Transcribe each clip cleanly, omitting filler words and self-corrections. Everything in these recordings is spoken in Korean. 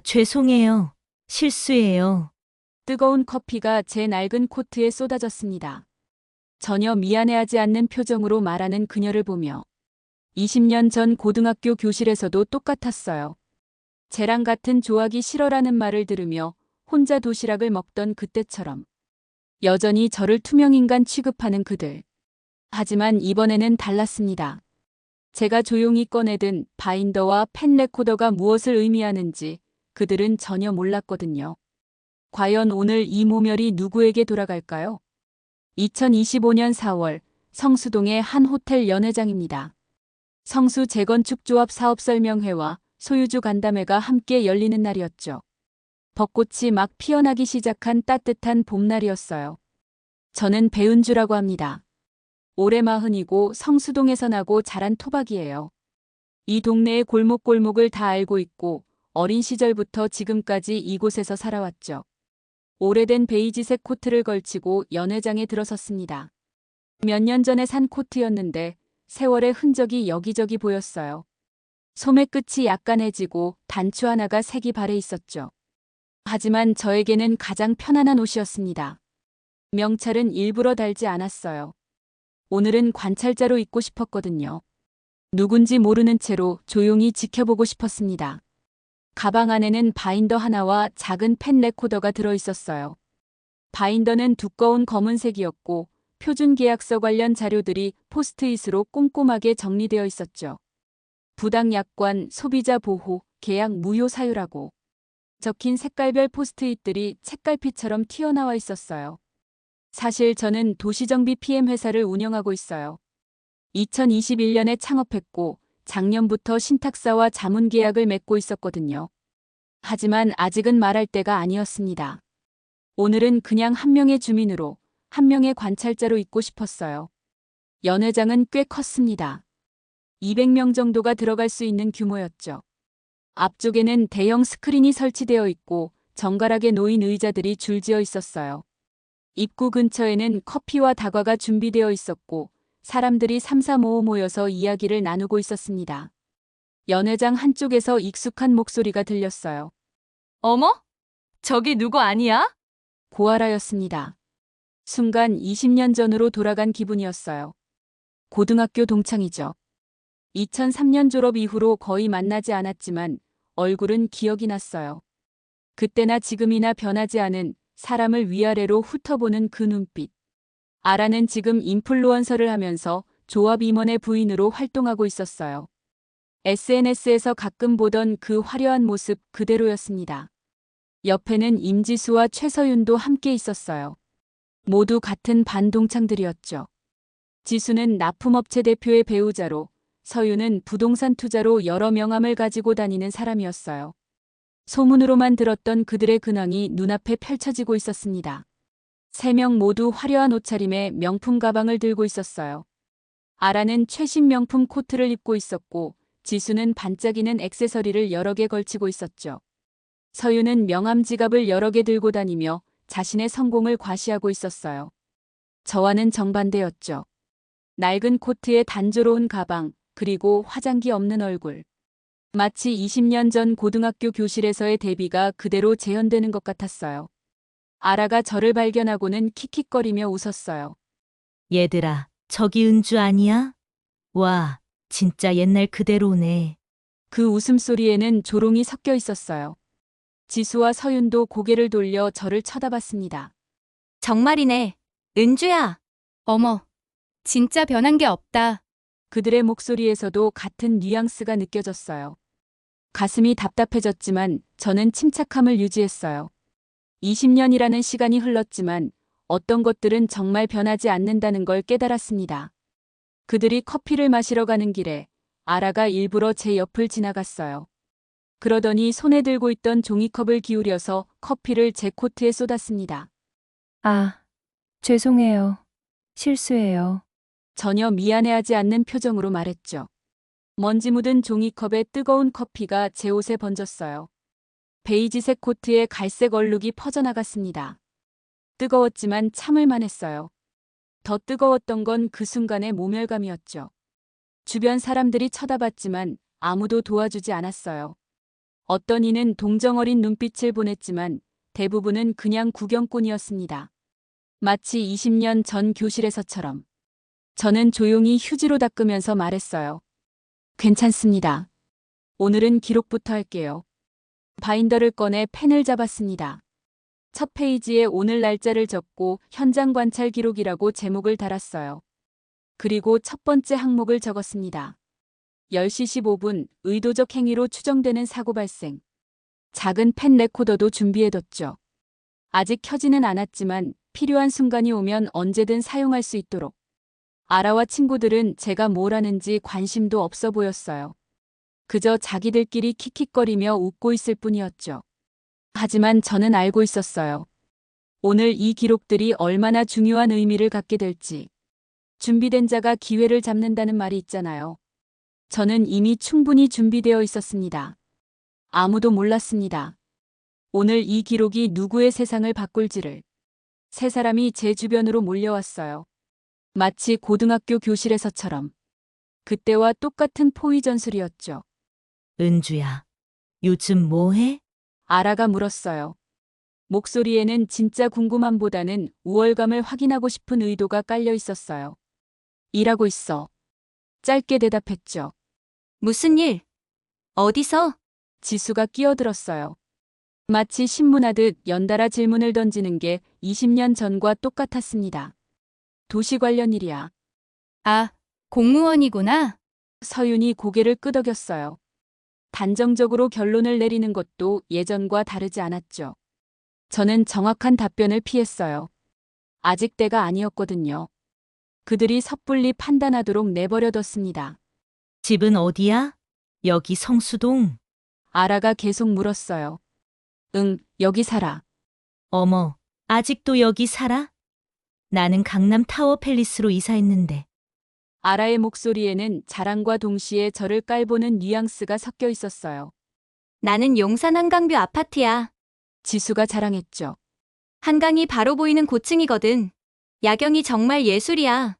죄송해요. 실수예요. 뜨거운 커피가 제 낡은 코트에 쏟아졌습니다. 전혀 미안해하지 않는 표정으로 말하는 그녀를 보며 20년 전 고등학교 교실에서도 똑같았어요. 쟤랑 같은 조하기 싫어라는 말을 들으며 혼자 도시락을 먹던 그때처럼 여전히 저를 투명인간 취급하는 그들. 하지만 이번에는 달랐습니다. 제가 조용히 꺼내든 바인더와 펜 레코더가 무엇을 의미하는지 그들은 전혀 몰랐거든요. 과연 오늘 이 모멸이 누구에게 돌아갈까요? 2025년 4월 성수동의 한 호텔 연회장입니다. 성수 재건축조합 사업 설명회와 소유주 간담회가 함께 열리는 날이었죠. 벚꽃이 막 피어나기 시작한 따뜻한 봄날이었어요. 저는 배은주라고 합니다. 올해 40이고 성수동에서 나고 자란 토박이에요. 이 동네의 골목골목을 다 알고 있고 어린 시절부터 지금까지 이곳에서 살아왔죠. 오래된 베이지색 코트를 걸치고 연회장에 들어섰습니다. 몇 년 전에 산 코트였는데 세월의 흔적이 여기저기 보였어요. 소매 끝이 약간 해지고 단추 하나가 색이 발해 있었죠. 하지만 저에게는 가장 편안한 옷이었습니다. 명찰은 일부러 달지 않았어요. 오늘은 관찰자로 있고 싶었거든요. 누군지 모르는 채로 조용히 지켜보고 싶었습니다. 가방 안에는 바인더 하나와 작은 펜 레코더가 들어있었어요. 바인더는 두꺼운 검은색이었고 표준 계약서 관련 자료들이 포스트잇으로 꼼꼼하게 정리되어 있었죠. 부당 약관, 소비자 보호, 계약 무효 사유라고 적힌 색깔별 포스트잇들이 책갈피처럼 튀어나와 있었어요. 사실 저는 도시정비 PM 회사를 운영하고 있어요. 2021년에 창업했고 작년부터 신탁사와 자문 계약을 맺고 있었거든요. 하지만 아직은 말할 때가 아니었습니다. 오늘은 그냥 한 명의 주민으로, 한 명의 관찰자로 있고 싶었어요. 연회장은 꽤 컸습니다. 200명 정도가 들어갈 수 있는 규모였죠. 앞쪽에는 대형 스크린이 설치되어 있고 정갈하게 놓인 의자들이 줄지어 있었어요. 입구 근처에는 커피와 다과가 준비되어 있었고 사람들이 삼삼오오 모여서 이야기를 나누고 있었습니다. 연회장 한쪽에서 익숙한 목소리가 들렸어요. 어머? 저기 누구 아니야? 고아라였습니다. 순간 20년 전으로 돌아간 기분이었어요. 고등학교 동창이죠. 2003년 졸업 이후로 거의 만나지 않았지만 얼굴은 기억이 났어요. 그때나 지금이나 변하지 않은 사람을 위아래로 훑어보는 그 눈빛. 아라는 지금 인플루언서를 하면서 조합 임원의 부인으로 활동하고 있었어요. SNS에서 가끔 보던 그 화려한 모습 그대로였습니다. 옆에는 임지수와 최서윤도 함께 있었어요. 모두 같은 반동창들이었죠. 지수는 납품업체 대표의 배우자로, 서윤은 부동산 투자로 여러 명함을 가지고 다니는 사람이었어요. 소문으로만 들었던 그들의 근황이 눈앞에 펼쳐지고 있었습니다. 세 명 모두 화려한 옷차림에 명품 가방을 들고 있었어요. 아라는 최신 명품 코트를 입고 있었고 지수는 반짝이는 액세서리를 여러 개 걸치고 있었죠. 서윤은 명함 지갑을 여러 개 들고 다니며 자신의 성공을 과시하고 있었어요. 저와는 정반대였죠. 낡은 코트에 단조로운 가방, 그리고 화장기 없는 얼굴. 마치 20년 전 고등학교 교실에서의 대비가 그대로 재현되는 것 같았어요. 아라가 저를 발견하고는 킥킥거리며 웃었어요. 얘들아, 저기 은주 아니야? 와, 진짜 옛날 그대로네. 그 웃음소리에는 조롱이 섞여 있었어요. 지수와 서윤도 고개를 돌려 저를 쳐다봤습니다. 정말이네. 은주야. 어머, 진짜 변한 게 없다. 그들의 목소리에서도 같은 뉘앙스가 느껴졌어요. 가슴이 답답해졌지만 저는 침착함을 유지했어요. 20년이라는 시간이 흘렀지만 어떤 것들은 정말 변하지 않는다는 걸 깨달았습니다. 그들이 커피를 마시러 가는 길에 아라가 일부러 제 옆을 지나갔어요. 그러더니 손에 들고 있던 종이컵을 기울여서 커피를 제 코트에 쏟았습니다. 아, 죄송해요. 실수해요. 전혀 미안해하지 않는 표정으로 말했죠. 먼지 묻은 종이컵에 뜨거운 커피가 제 옷에 번졌어요. 베이지색 코트에 갈색 얼룩이 퍼져나갔습니다. 뜨거웠지만 참을만 했어요. 더 뜨거웠던 건 그 순간의 모멸감이었죠. 주변 사람들이 쳐다봤지만 아무도 도와주지 않았어요. 어떤 이는 동정어린 눈빛을 보냈지만 대부분은 그냥 구경꾼이었습니다. 마치 20년 전 교실에서처럼. 저는 조용히 휴지로 닦으면서 말했어요. 괜찮습니다. 오늘은 기록부터 할게요. 바인더를 꺼내 펜을 잡았습니다. 첫 페이지에 오늘 날짜를 적고 현장 관찰 기록이라고 제목을 달았어요. 그리고 첫 번째 항목을 적었습니다. 10시 15분 의도적 행위로 추정되는 사고 발생. 작은 펜 레코더도 준비해뒀죠. 아직 켜지는 않았지만 필요한 순간이 오면 언제든 사용할 수 있도록. 아라와 친구들은 제가 뭘 하는지 관심도 없어 보였어요. 그저 자기들끼리 킥킥거리며 웃고 있을 뿐이었죠. 하지만 저는 알고 있었어요. 오늘 이 기록들이 얼마나 중요한 의미를 갖게 될지. 준비된 자가 기회를 잡는다는 말이 있잖아요. 저는 이미 충분히 준비되어 있었습니다. 아무도 몰랐습니다. 오늘 이 기록이 누구의 세상을 바꿀지를. 세 사람이 제 주변으로 몰려왔어요. 마치 고등학교 교실에서처럼. 그때와 똑같은 포위 전술이었죠. 은주야, 요즘 뭐 해? 아라가 물었어요. 목소리에는 진짜 궁금함보다는 우월감을 확인하고 싶은 의도가 깔려 있었어요. 일하고 있어. 짧게 대답했죠. 무슨 일? 어디서? 지수가 끼어들었어요. 마치 신문하듯 연달아 질문을 던지는 게 20년 전과 똑같았습니다. 도시 관련 일이야. 아, 공무원이구나. 서윤이 고개를 끄덕였어요. 단정적으로 결론을 내리는 것도 예전과 다르지 않았죠. 저는 정확한 답변을 피했어요. 아직 때가 아니었거든요. 그들이 섣불리 판단하도록 내버려뒀습니다. 집은 어디야? 여기 성수동. 아라가 계속 물었어요. 응, 여기 살아. 어머, 아직도 여기 살아? 나는 강남 타워 팰리스로 이사했는데. 아라의 목소리에는 자랑과 동시에 저를 깔보는 뉘앙스가 섞여 있었어요. 나는 용산 한강뷰 아파트야. 지수가 자랑했죠. 한강이 바로 보이는 고층이거든. 야경이 정말 예술이야.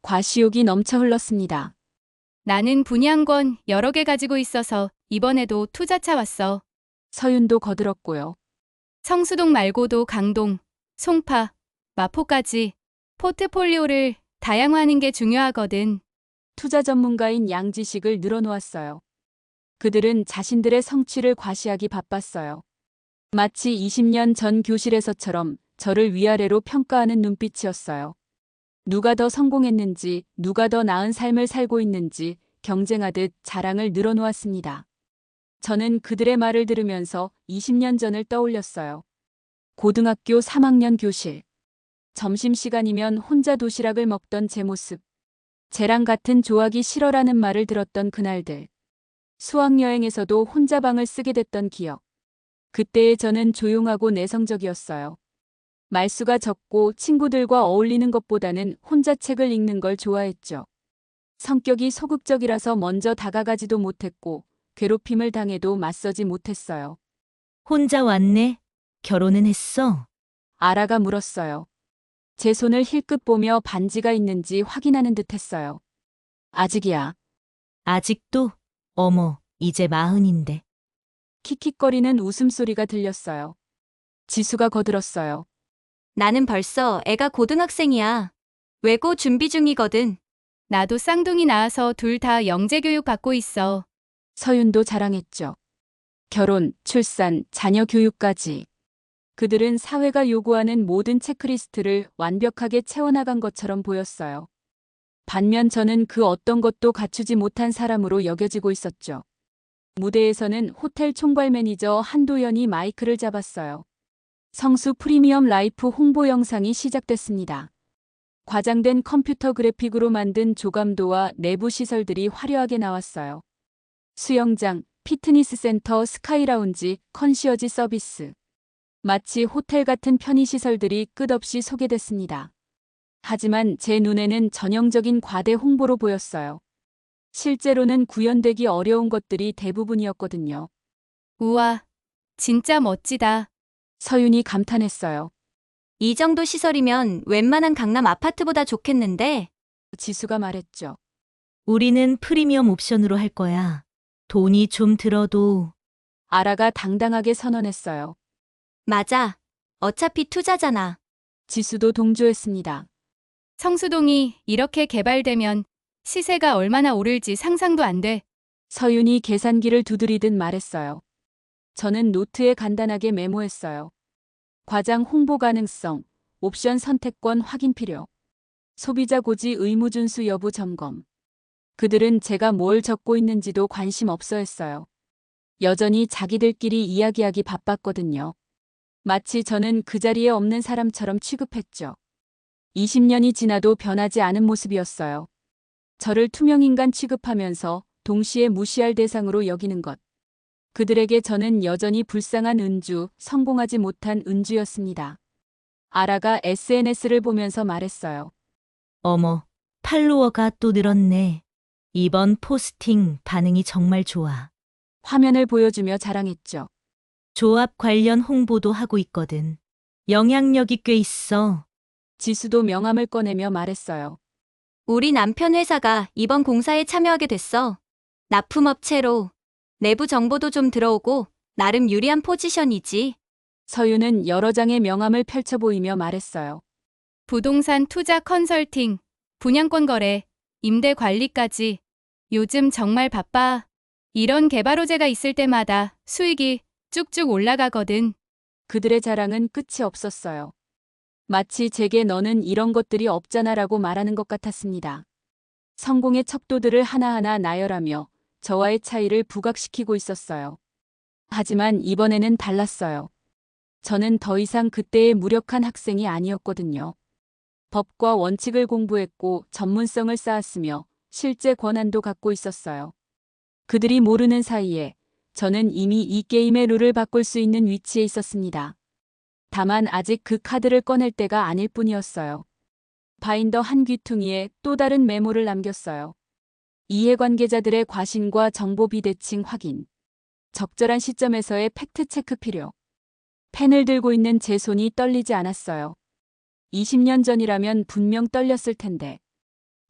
과시욕이 넘쳐 흘렀습니다. 나는 분양권 여러 개 가지고 있어서 이번에도 투자차 왔어. 서윤도 거들었고요. 성수동 말고도 강동, 송파, 마포까지 포트폴리오를 다양화하는 게 중요하거든. 투자 전문가인 양지식을 늘어놓았어요. 그들은 자신들의 성취를 과시하기 바빴어요. 마치 20년 전 교실에서처럼 저를 위아래로 평가하는 눈빛이었어요. 누가 더 성공했는지, 누가 더 나은 삶을 살고 있는지 경쟁하듯 자랑을 늘어놓았습니다. 저는 그들의 말을 들으면서 20년 전을 떠올렸어요. 고등학교 3학년 교실. 점심시간이면 혼자 도시락을 먹던 제 모습. 쟤랑 같은 조하기 싫어라는 말을 들었던 그날들. 수학여행에서도 혼자 방을 쓰게 됐던 기억. 그때의 저는 조용하고 내성적이었어요. 말수가 적고 친구들과 어울리는 것보다는 혼자 책을 읽는 걸 좋아했죠. 성격이 소극적이라서 먼저 다가가지도 못했고 괴롭힘을 당해도 맞서지 못했어요. 혼자 왔네? 결혼은 했어? 아라가 물었어요. 제 손을 힐끗 보며 반지가 있는지 확인하는 듯 했어요. 아직이야. 아직도? 어머, 이제 40인데. 킥킥거리는 웃음소리가 들렸어요. 지수가 거들었어요. 나는 벌써 애가 고등학생이야. 외고 준비 중이거든. 나도 쌍둥이 낳아서 둘 다 영재교육 받고 있어. 서윤도 자랑했죠. 결혼, 출산, 자녀 교육까지. 그들은 사회가 요구하는 모든 체크리스트를 완벽하게 채워나간 것처럼 보였어요. 반면 저는 그 어떤 것도 갖추지 못한 사람으로 여겨지고 있었죠. 무대에서는 호텔 총괄 매니저 한도연이 마이크를 잡았어요. 성수 프리미엄 라이프 홍보 영상이 시작됐습니다. 과장된 컴퓨터 그래픽으로 만든 조감도와 내부 시설들이 화려하게 나왔어요. 수영장, 피트니스 센터, 스카이라운지, 컨시어지 서비스. 마치 호텔 같은 편의시설들이 끝없이 소개됐습니다. 하지만 제 눈에는 전형적인 과대 홍보로 보였어요. 실제로는 구현되기 어려운 것들이 대부분이었거든요. 우와, 진짜 멋지다. 서윤이 감탄했어요. 이 정도 시설이면 웬만한 강남 아파트보다 좋겠는데? 지수가 말했죠. 우리는 프리미엄 옵션으로 할 거야. 돈이 좀 들어도. 아라가 당당하게 선언했어요. 맞아. 어차피 투자잖아. 지수도 동조했습니다. 성수동이 이렇게 개발되면 시세가 얼마나 오를지 상상도 안 돼. 서윤이 계산기를 두드리듯 말했어요. 저는 노트에 간단하게 메모했어요. 과장 홍보 가능성, 옵션 선택권 확인 필요, 소비자 고지 의무 준수 여부 점검. 그들은 제가 뭘 적고 있는지도 관심 없어 했어요. 여전히 자기들끼리 이야기하기 바빴거든요. 마치 저는 그 자리에 없는 사람처럼 취급했죠. 20년이 지나도 변하지 않은 모습이었어요. 저를 투명인간 취급하면서 동시에 무시할 대상으로 여기는 것. 그들에게 저는 여전히 불쌍한 은주, 성공하지 못한 은주였습니다. 아라가 SNS를 보면서 말했어요. 어머, 팔로워가 또 늘었네. 이번 포스팅 반응이 정말 좋아. 화면을 보여주며 자랑했죠. 조합 관련 홍보도 하고 있거든. 영향력이 꽤 있어. 지수도 명함을 꺼내며 말했어요. 우리 남편 회사가 이번 공사에 참여하게 됐어. 납품업체로. 내부 정보도 좀 들어오고 나름 유리한 포지션이지. 서윤은 여러 장의 명함을 펼쳐 보이며 말했어요. 부동산 투자 컨설팅, 분양권 거래, 임대 관리까지. 요즘 정말 바빠. 이런 개발 호재가 있을 때마다 수익이 쭉쭉 올라가거든. 그들의 자랑은 끝이 없었어요. 마치 제게 너는 이런 것들이 없잖아라고 말하는 것 같았습니다. 성공의 척도들을 하나하나 나열하며 저와의 차이를 부각시키고 있었어요. 하지만 이번에는 달랐어요. 저는 더 이상 그때의 무력한 학생이 아니었거든요. 법과 원칙을 공부했고 전문성을 쌓았으며 실제 권한도 갖고 있었어요. 그들이 모르는 사이에 저는 이미 이 게임의 룰을 바꿀 수 있는 위치에 있었습니다. 다만 아직 그 카드를 꺼낼 때가 아닐 뿐이었어요. 바인더 한 귀퉁이에 또 다른 메모를 남겼어요. 이해관계자들의 과신과 정보 비대칭 확인. 적절한 시점에서의 팩트체크 필요. 펜을 들고 있는 제 손이 떨리지 않았어요. 20년 전이라면 분명 떨렸을 텐데.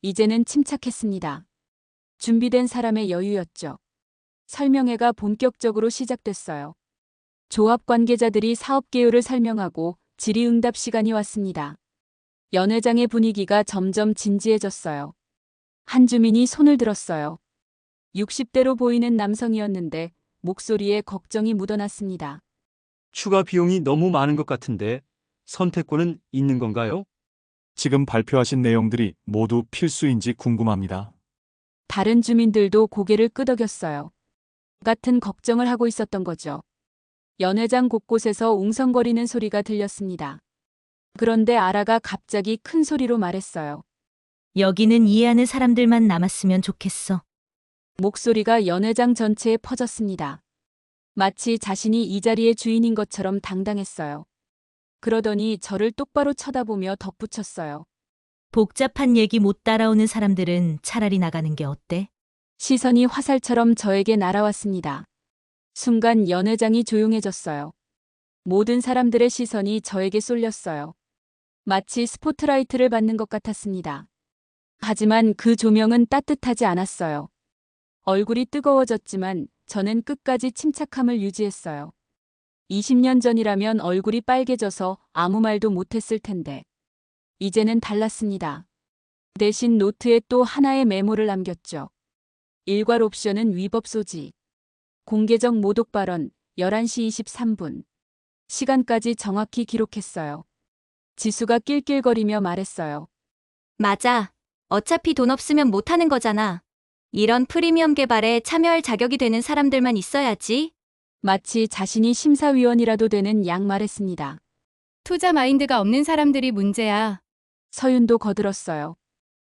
이제는 침착했습니다. 준비된 사람의 여유였죠. 설명회가 본격적으로 시작됐어요. 조합 관계자들이 사업 개요를 설명하고 질의응답 시간이 왔습니다. 연회장의 분위기가 점점 진지해졌어요. 한 주민이 손을 들었어요. 60대로 보이는 남성이었는데 목소리에 걱정이 묻어났습니다. 추가 비용이 너무 많은 것 같은데 선택권은 있는 건가요? 지금 발표하신 내용들이 모두 필수인지 궁금합니다. 다른 주민들도 고개를 끄덕였어요. 같은 걱정을 하고 있었던 거죠. 연회장 곳곳에서 웅성거리는 소리가 들렸습니다. 그런데 아라가 갑자기 큰 소리로 말했어요. 여기는 이해하는 사람들만 남았으면 좋겠어. 목소리가 연회장 전체에 퍼졌습니다. 마치 자신이 이 자리의 주인인 것처럼 당당했어요. 그러더니 저를 똑바로 쳐다보며 덧붙였어요. 복잡한 얘기 못 따라오는 사람들은 차라리 나가는 게 어때? 시선이 화살처럼 저에게 날아왔습니다. 순간 연회장이 조용해졌어요. 모든 사람들의 시선이 저에게 쏠렸어요. 마치 스포트라이트를 받는 것 같았습니다. 하지만 그 조명은 따뜻하지 않았어요. 얼굴이 뜨거워졌지만 저는 끝까지 침착함을 유지했어요. 20년 전이라면 얼굴이 빨개져서 아무 말도 못했을 텐데. 이제는 달랐습니다. 대신 노트에 또 하나의 메모를 남겼죠. 일괄 옵션은 위법 소지. 공개적 모독 발언 11시 23분. 시간까지 정확히 기록했어요. 지수가 낄낄거리며 말했어요. 맞아. 어차피 돈 없으면 못하는 거잖아. 이런 프리미엄 개발에 참여할 자격이 되는 사람들만 있어야지. 마치 자신이 심사위원이라도 되는 양 말했습니다. 투자 마인드가 없는 사람들이 문제야. 서윤도 거들었어요.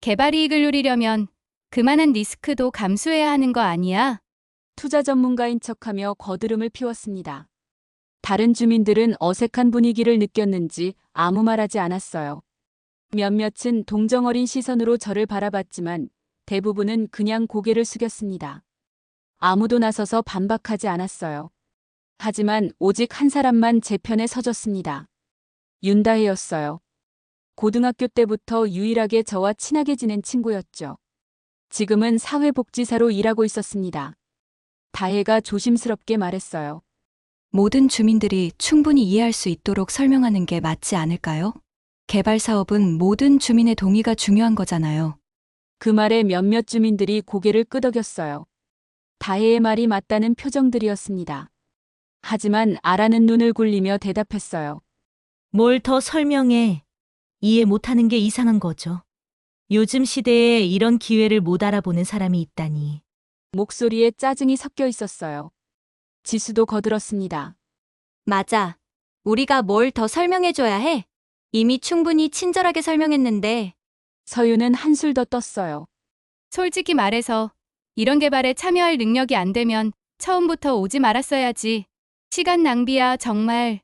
개발 이익을 누리려면 그만한 리스크도 감수해야 하는 거 아니야? 투자 전문가인 척하며 거드름을 피웠습니다. 다른 주민들은 어색한 분위기를 느꼈는지 아무 말하지 않았어요. 몇몇은 동정어린 시선으로 저를 바라봤지만 대부분은 그냥 고개를 숙였습니다. 아무도 나서서 반박하지 않았어요. 하지만 오직 한 사람만 제 편에 서줬습니다. 윤다혜였어요. 고등학교 때부터 유일하게 저와 친하게 지낸 친구였죠. 지금은 사회복지사로 일하고 있었습니다. 다혜가 조심스럽게 말했어요. 모든 주민들이 충분히 이해할 수 있도록 설명하는 게 맞지 않을까요? 개발 사업은 모든 주민의 동의가 중요한 거잖아요. 그 말에 몇몇 주민들이 고개를 끄덕였어요. 다혜의 말이 맞다는 표정들이었습니다. 하지만 아라는 눈을 굴리며 대답했어요. 뭘 더 설명해. 이해 못하는 게 이상한 거죠. 요즘 시대에 이런 기회를 못 알아보는 사람이 있다니. 목소리에 짜증이 섞여 있었어요. 지수도 거들었습니다. 맞아. 우리가 뭘 더 설명해줘야 해? 이미 충분히 친절하게 설명했는데. 서유는 한술 더 떴어요. 솔직히 말해서 이런 개발에 참여할 능력이 안 되면 처음부터 오지 말았어야지. 시간 낭비야, 정말.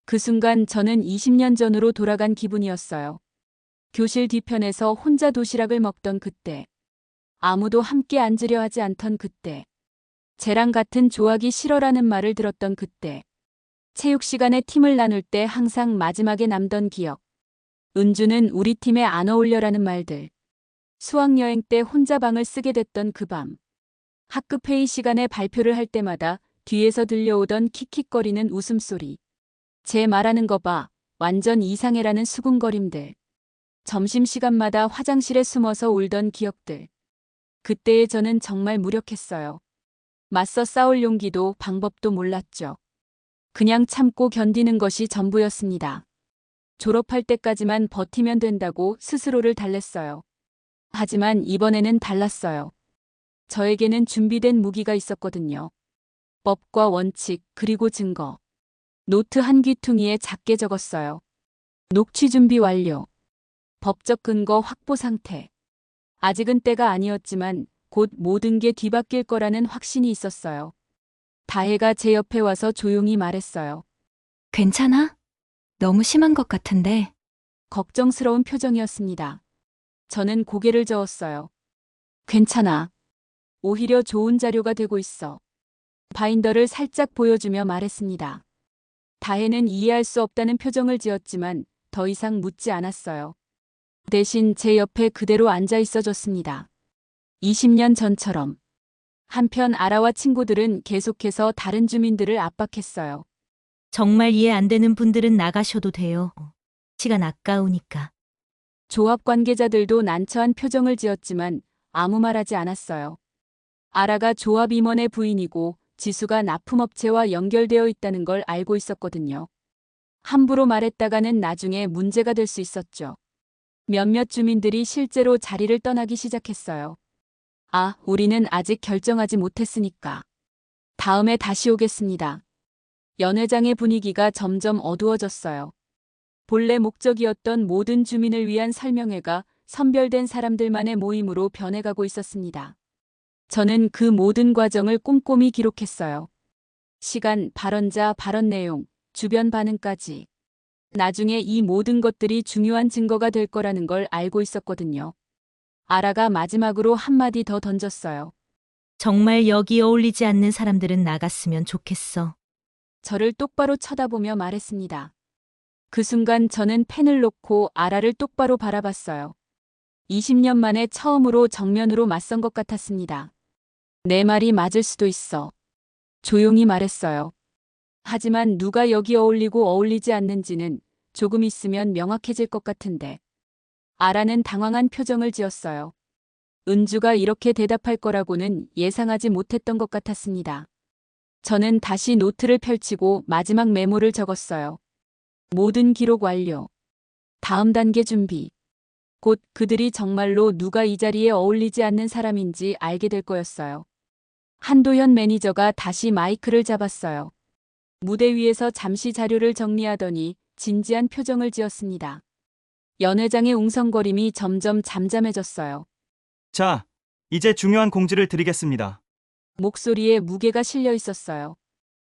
그 순간 저는 20년 전으로 돌아간 기분이었어요. 교실 뒤편에서 혼자 도시락을 먹던 그때. 아무도 함께 앉으려 하지 않던 그때. 쟤랑 같은 조하기 싫어라는 말을 들었던 그때. 체육 시간에 팀을 나눌 때 항상 마지막에 남던 기억. 은주는 우리 팀에 안 어울려라는 말들. 수학여행 때 혼자 방을 쓰게 됐던 그 밤. 학급 회의 시간에 발표를 할 때마다 뒤에서 들려오던 킥킥거리는 웃음소리. 쟤 말하는 거 봐. 완전 이상해라는 수군거림들. 점심시간마다 화장실에 숨어서 울던 기억들. 그때의 저는 정말 무력했어요. 맞서 싸울 용기도 방법도 몰랐죠. 그냥 참고 견디는 것이 전부였습니다. 졸업할 때까지만 버티면 된다고 스스로를 달랬어요. 하지만 이번에는 달랐어요. 저에게는 준비된 무기가 있었거든요. 법과 원칙, 그리고 증거. 노트 한 귀퉁이에 작게 적었어요. 녹취 준비 완료. 법적 근거 확보 상태. 아직은 때가 아니었지만 곧 모든 게 뒤바뀔 거라는 확신이 있었어요. 다혜가 제 옆에 와서 조용히 말했어요. 괜찮아? 너무 심한 것 같은데. 걱정스러운 표정이었습니다. 저는 고개를 저었어요. 괜찮아. 오히려 좋은 자료가 되고 있어. 바인더를 살짝 보여주며 말했습니다. 다혜는 이해할 수 없다는 표정을 지었지만 더 이상 묻지 않았어요. 대신 제 옆에 그대로 앉아 있어 줬습니다. 20년 전처럼. 한편 아라와 친구들은 계속해서 다른 주민들을 압박했어요. 정말 이해 안 되는 분들은 나가셔도 돼요. 시간 아까우니까. 조합 관계자들도 난처한 표정을 지었지만 아무 말하지 않았어요. 아라가 조합 임원의 부인이고 지수가 납품업체와 연결되어 있다는 걸 알고 있었거든요. 함부로 말했다가는 나중에 문제가 될 수 있었죠. 몇몇 주민들이 실제로 자리를 떠나기 시작했어요. 아, 우리는 아직 결정하지 못했으니까. 다음에 다시 오겠습니다. 연회장의 분위기가 점점 어두워졌어요. 본래 목적이었던 모든 주민을 위한 설명회가 선별된 사람들만의 모임으로 변해가고 있었습니다. 저는 그 모든 과정을 꼼꼼히 기록했어요. 시간, 발언자, 발언 내용, 주변 반응까지. 나중에 이 모든 것들이 중요한 증거가 될 거라는 걸 알고 있었거든요. 아라가 마지막으로 한마디 더 던졌어요. 정말 여기 어울리지 않는 사람들은 나갔으면 좋겠어. 저를 똑바로 쳐다보며 말했습니다. 그 순간 저는 펜을 놓고 아라를 똑바로 바라봤어요. 20년 만에 처음으로 정면으로 맞선 것 같았습니다. 내 말이 맞을 수도 있어. 조용히 말했어요. 하지만 누가 여기 어울리고 어울리지 않는지는 조금 있으면 명확해질 것 같은데. 아라는 당황한 표정을 지었어요. 은주가 이렇게 대답할 거라고는 예상하지 못했던 것 같았습니다. 저는 다시 노트를 펼치고 마지막 메모를 적었어요. 모든 기록 완료. 다음 단계 준비. 곧 그들이 정말로 누가 이 자리에 어울리지 않는 사람인지 알게 될 거였어요. 한도현 매니저가 다시 마이크를 잡았어요. 무대 위에서 잠시 자료를 정리하더니 진지한 표정을 지었습니다. 연회장의 웅성거림이 점점 잠잠해졌어요. 자, 이제 중요한 공지를 드리겠습니다. 목소리에 무게가 실려 있었어요.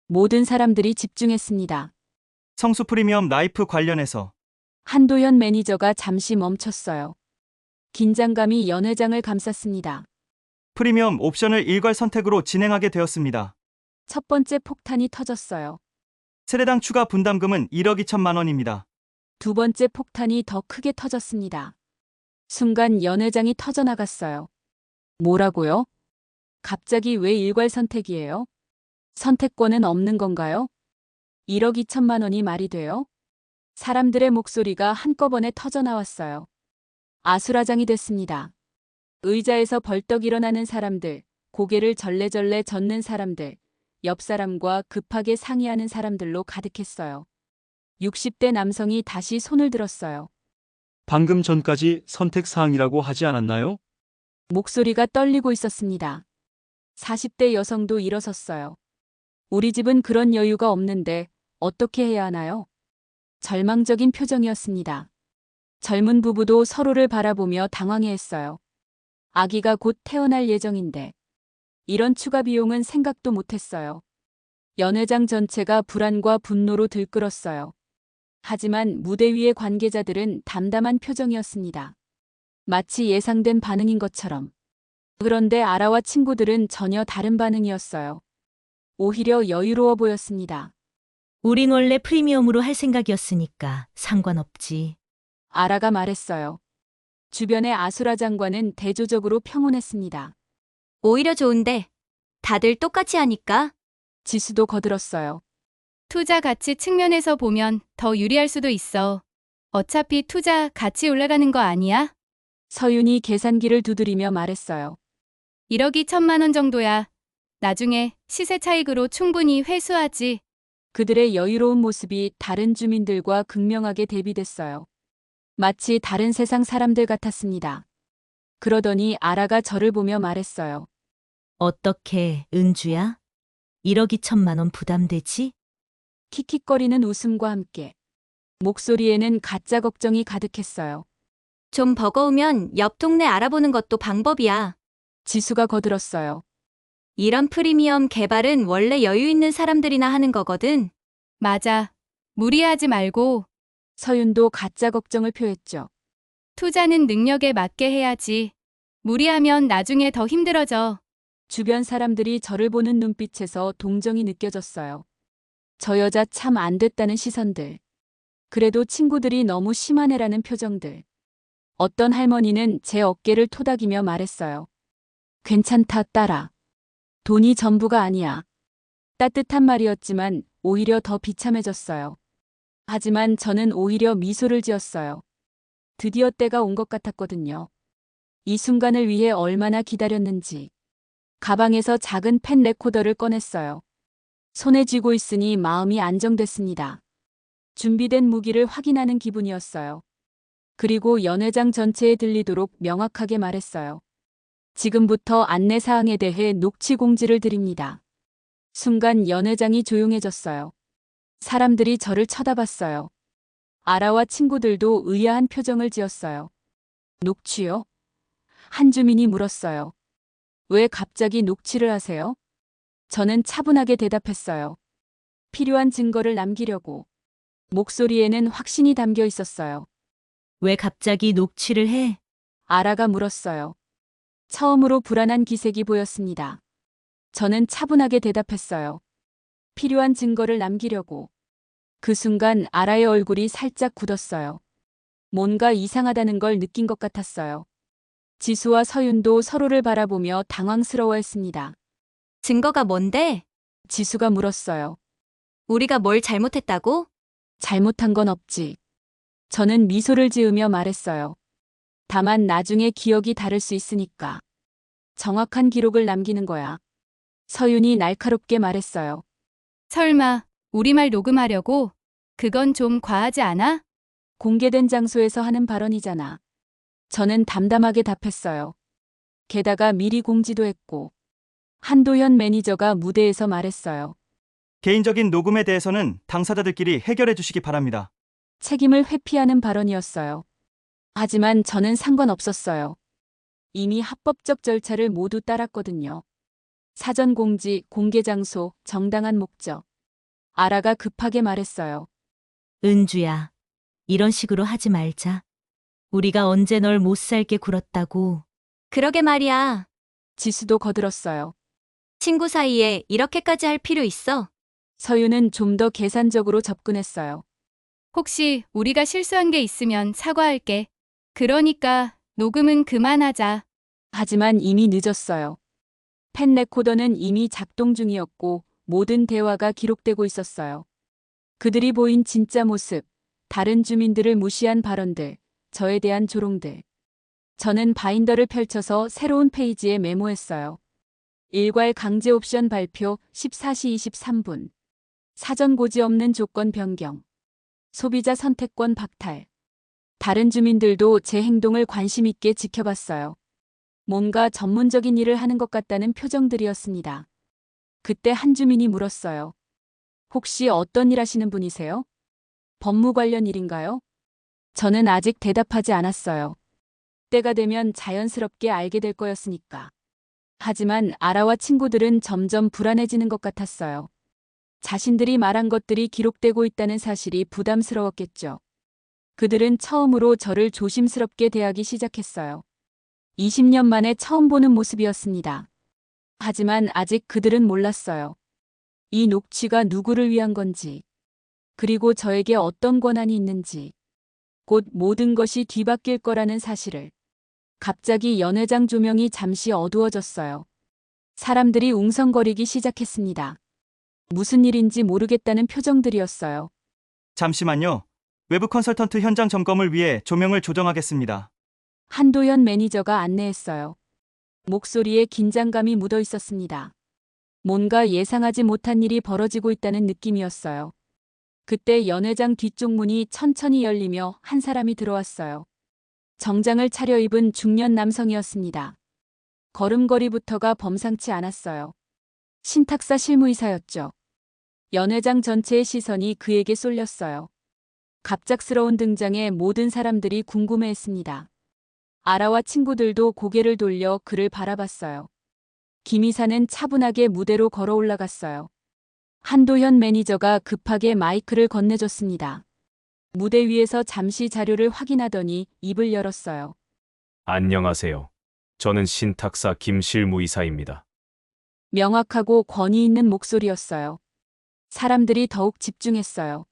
모든 사람들이 집중했습니다. 성수 프리미엄 라이프 관련해서 한도현 매니저가 잠시 멈췄어요. 긴장감이 연회장을 감쌌습니다. 프리미엄 옵션을 일괄 선택으로 진행하게 되었습니다. 첫 번째 폭탄이 터졌어요. 세대당 추가 분담금은 1억 2천만 원입니다. 두 번째 폭탄이 더 크게 터졌습니다. 순간 연회장이 터져나갔어요. 뭐라고요? 갑자기 왜 일괄 선택이에요? 선택권은 없는 건가요? 1억 2천만 원이 말이 돼요? 사람들의 목소리가 한꺼번에 터져 나왔어요. 아수라장이 됐습니다. 의자에서 벌떡 일어나는 사람들, 고개를 절레절레 젓는 사람들, 옆 사람과 급하게 상의하는 사람들로 가득했어요. 60대 남성이 다시 손을 들었어요. 방금 전까지 선택 사항이라고 하지 않았나요? 목소리가 떨리고 있었습니다. 40대 여성도 일어섰어요. 우리 집은 그런 여유가 없는데 어떻게 해야 하나요? 절망적인 표정이었습니다. 젊은 부부도 서로를 바라보며 당황해했어요. 아기가 곧 태어날 예정인데 이런 추가 비용은 생각도 못했어요. 연회장 전체가 불안과 분노로 들끓었어요. 하지만 무대 위의 관계자들은 담담한 표정이었습니다. 마치 예상된 반응인 것처럼. 그런데 아라와 친구들은 전혀 다른 반응이었어요. 오히려 여유로워 보였습니다. 우린 원래 프리미엄으로 할 생각이었으니까 상관없지. 아라가 말했어요. 주변의 아수라 장관은 대조적으로 평온했습니다. 오히려 좋은데 다들 똑같이 하니까. 지수도 거들었어요. 투자 가치 측면에서 보면 더 유리할 수도 있어. 어차피 투자 가치 올라가는 거 아니야? 서윤이 계산기를 두드리며 말했어요. 1억 2천만 원 정도야. 나중에 시세 차익으로 충분히 회수하지. 그들의 여유로운 모습이 다른 주민들과 극명하게 대비됐어요. 마치 다른 세상 사람들 같았습니다. 그러더니 아라가 저를 보며 말했어요. 어떻게, 은주야? 1억 2천만 원 부담되지? 킥킥거리는 웃음과 함께 목소리에는 가짜 걱정이 가득했어요. 좀 버거우면 옆 동네 알아보는 것도 방법이야. 지수가 거들었어요. 이런 프리미엄 개발은 원래 여유 있는 사람들이나 하는 거거든. 맞아. 무리하지 말고 서윤도 가짜 걱정을 표했죠. 투자는 능력에 맞게 해야지. 무리하면 나중에 더 힘들어져. 주변 사람들이 저를 보는 눈빛에서 동정이 느껴졌어요. 저 여자 참 안 됐다는 시선들. 그래도 친구들이 너무 심하네라는 표정들. 어떤 할머니는 제 어깨를 토닥이며 말했어요. 괜찮다, 딸아. 돈이 전부가 아니야. 따뜻한 말이었지만 오히려 더 비참해졌어요. 하지만 저는 오히려 미소를 지었어요. 드디어 때가 온 것 같았거든요. 이 순간을 위해 얼마나 기다렸는지. 가방에서 작은 펜 레코더를 꺼냈어요. 손에 쥐고 있으니 마음이 안정됐습니다. 준비된 무기를 확인하는 기분이었어요. 그리고 연회장 전체에 들리도록 명확하게 말했어요. 지금부터 안내사항에 대해 녹취 공지를 드립니다. 순간 연회장이 조용해졌어요. 사람들이 저를 쳐다봤어요. 아라와 친구들도 의아한 표정을 지었어요. 녹취요? 한 주민이 물었어요. 왜 갑자기 녹취를 하세요? 저는 차분하게 대답했어요. 필요한 증거를 남기려고. 목소리에는 확신이 담겨 있었어요. 왜 갑자기 녹취를 해? 아라가 물었어요. 처음으로 불안한 기색이 보였습니다. 저는 차분하게 대답했어요. 필요한 증거를 남기려고. 그 순간 아라의 얼굴이 살짝 굳었어요. 뭔가 이상하다는 걸 느낀 것 같았어요. 지수와 서윤도 서로를 바라보며 당황스러워했습니다. 증거가 뭔데? 지수가 물었어요. 우리가 뭘 잘못했다고? 잘못한 건 없지. 저는 미소를 지으며 말했어요. 다만 나중에 기억이 다를 수 있으니까. 정확한 기록을 남기는 거야. 서윤이 날카롭게 말했어요. 설마 우리말 녹음하려고? 그건 좀 과하지 않아? 공개된 장소에서 하는 발언이잖아. 저는 담담하게 답했어요. 게다가 미리 공지도 했고. 한도현 매니저가 무대에서 말했어요. 개인적인 녹음에 대해서는 당사자들끼리 해결해 주시기 바랍니다. 책임을 회피하는 발언이었어요. 하지만 저는 상관없었어요. 이미 합법적 절차를 모두 따랐거든요. 사전 공지, 공개 장소, 정당한 목적. 아라가 급하게 말했어요. 은주야, 이런 식으로 하지 말자. 우리가 언제 널 못 살게 굴었다고. 그러게 말이야. 지수도 거들었어요. 친구 사이에 이렇게까지 할 필요 있어? 서윤은 좀 더 계산적으로 접근했어요. 혹시 우리가 실수한 게 있으면 사과할게. 그러니까 녹음은 그만하자. 하지만 이미 늦었어요. 펜 레코더는 이미 작동 중이었고 모든 대화가 기록되고 있었어요. 그들이 보인 진짜 모습, 다른 주민들을 무시한 발언들, 저에 대한 조롱들. 저는 바인더를 펼쳐서 새로운 페이지에 메모했어요. 일괄 강제 옵션 발표 14시 23분. 사전 고지 없는 조건 변경. 소비자 선택권 박탈. 다른 주민들도 제 행동을 관심 있게 지켜봤어요. 뭔가 전문적인 일을 하는 것 같다는 표정들이었습니다. 그때 한 주민이 물었어요. 혹시 어떤 일 하시는 분이세요? 법무 관련 일인가요? 저는 아직 대답하지 않았어요. 때가 되면 자연스럽게 알게 될 거였으니까. 하지만 아라와 친구들은 점점 불안해지는 것 같았어요. 자신들이 말한 것들이 기록되고 있다는 사실이 부담스러웠겠죠. 그들은 처음으로 저를 조심스럽게 대하기 시작했어요. 20년 만에 처음 보는 모습이었습니다. 하지만 아직 그들은 몰랐어요. 이 녹취가 누구를 위한 건지, 그리고 저에게 어떤 권한이 있는지, 곧 모든 것이 뒤바뀔 거라는 사실을. 갑자기 연회장 조명이 잠시 어두워졌어요. 사람들이 웅성거리기 시작했습니다. 무슨 일인지 모르겠다는 표정들이었어요. 잠시만요. 외부 컨설턴트 현장 점검을 위해 조명을 조정하겠습니다. 한도현 매니저가 안내했어요. 목소리에 긴장감이 묻어 있었습니다. 뭔가 예상하지 못한 일이 벌어지고 있다는 느낌이었어요. 그때 연회장 뒤쪽 문이 천천히 열리며 한 사람이 들어왔어요. 정장을 차려입은 중년 남성이었습니다. 걸음걸이부터가 범상치 않았어요. 신탁사 실무이사였죠. 연회장 전체의 시선이 그에게 쏠렸어요. 갑작스러운 등장에 모든 사람들이 궁금해했습니다. 아라와 친구들도 고개를 돌려 그를 바라봤어요. 김 이사는 차분하게 무대로 걸어 올라갔어요. 한도현 매니저가 급하게 마이크를 건네줬습니다. 무대 위에서 잠시 자료를 확인하더니 입을 열었어요. 안녕하세요. 저는 신탁사 김실무이사입니다. 명확하고 권위 있는 목소리였어요. 사람들이 더욱 집중했어요.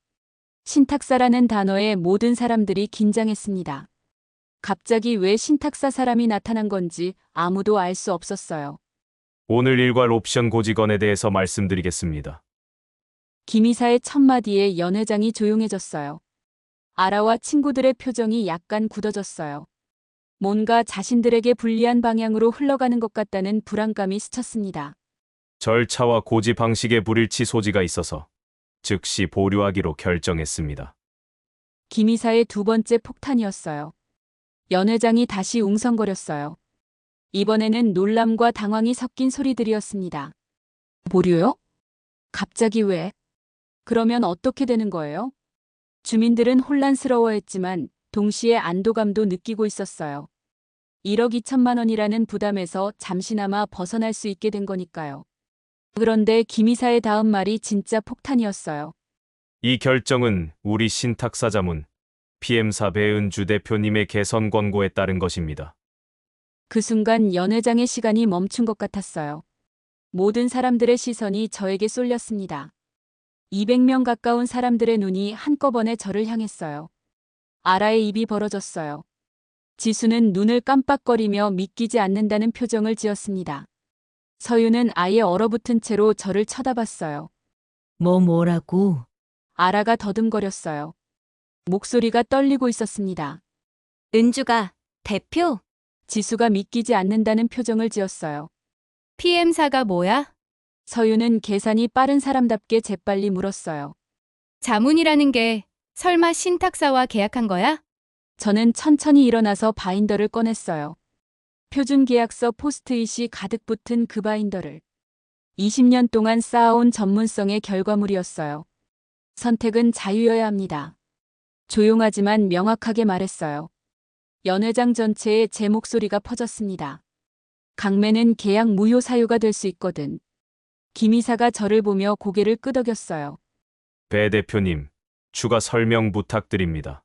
신탁사라는 단어에 모든 사람들이 긴장했습니다. 갑자기 왜 신탁사 사람이 나타난 건지 아무도 알 수 없었어요. 오늘 일괄 옵션 고지건에 대해서 말씀드리겠습니다. 김 이사의 첫마디에 연 회장이 조용해졌어요. 아라와 친구들의 표정이 약간 굳어졌어요. 뭔가 자신들에게 불리한 방향으로 흘러가는 것 같다는 불안감이 스쳤습니다. 절차와 고지 방식에 불일치 소지가 있어서 즉시 보류하기로 결정했습니다. 김 이사의 두 번째 폭탄이었어요. 연 회장이 다시 웅성거렸어요. 이번에는 놀람과 당황이 섞인 소리들이었습니다. 보류요? 갑자기 왜? 그러면 어떻게 되는 거예요? 주민들은 혼란스러워했지만 동시에 안도감도 느끼고 있었어요. 1억 2천만 원이라는 부담에서 잠시나마 벗어날 수 있게 된 거니까요. 그런데 김 이사의 다음 말이 진짜 폭탄이었어요. 이 결정은 우리 신탁사 자문 PM사 배은주 대표님의 개선 권고에 따른 것입니다. 그 순간 연 회장의 시간이 멈춘 것 같았어요. 모든 사람들의 시선이 저에게 쏠렸습니다. 200명 가까운 사람들의 눈이 한꺼번에 저를 향했어요. 아라의 입이 벌어졌어요. 지수는 눈을 깜빡거리며 믿기지 않는다는 표정을 지었습니다. 서유는 아예 얼어붙은 채로 저를 쳐다봤어요. 뭐라고? 아라가 더듬거렸어요. 목소리가 떨리고 있었습니다. 은주가 대표? 지수가 믿기지 않는다는 표정을 지었어요. PM사가 뭐야? 서유는 계산이 빠른 사람답게 재빨리 물었어요. 자문이라는 게 설마 신탁사와 계약한 거야? 저는 천천히 일어나서 바인더를 꺼냈어요. 표준계약서 포스트잇이 가득 붙은 그 바인더를. 20년 동안 쌓아온 전문성의 결과물이었어요. 선택은 자유여야 합니다. 조용하지만 명확하게 말했어요. 연 회장 전체에 제 목소리가 퍼졌습니다. 강매는 계약 무효 사유가 될 수 있거든. 김 이사가 저를 보며 고개를 끄덕였어요. 배 대표님, 추가 설명 부탁드립니다.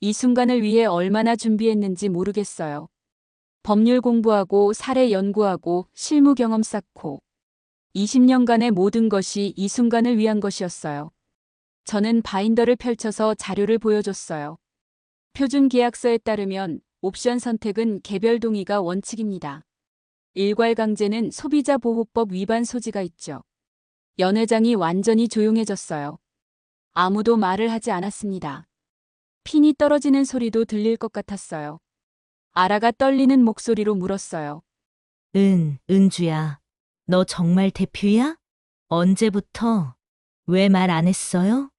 이 순간을 위해 얼마나 준비했는지 모르겠어요. 법률 공부하고 사례 연구하고 실무 경험 쌓고 20년간의 모든 것이 이 순간을 위한 것이었어요. 저는 바인더를 펼쳐서 자료를 보여줬어요. 표준 계약서에 따르면 옵션 선택은 개별 동의가 원칙입니다. 일괄강제는 소비자보호법 위반 소지가 있죠. 연 회장이 완전히 조용해졌어요. 아무도 말을 하지 않았습니다. 핀이 떨어지는 소리도 들릴 것 같았어요. 아라가 떨리는 목소리로 물었어요. 은주야. 너 정말 대표야? 언제부터? 왜 말 안 했어요?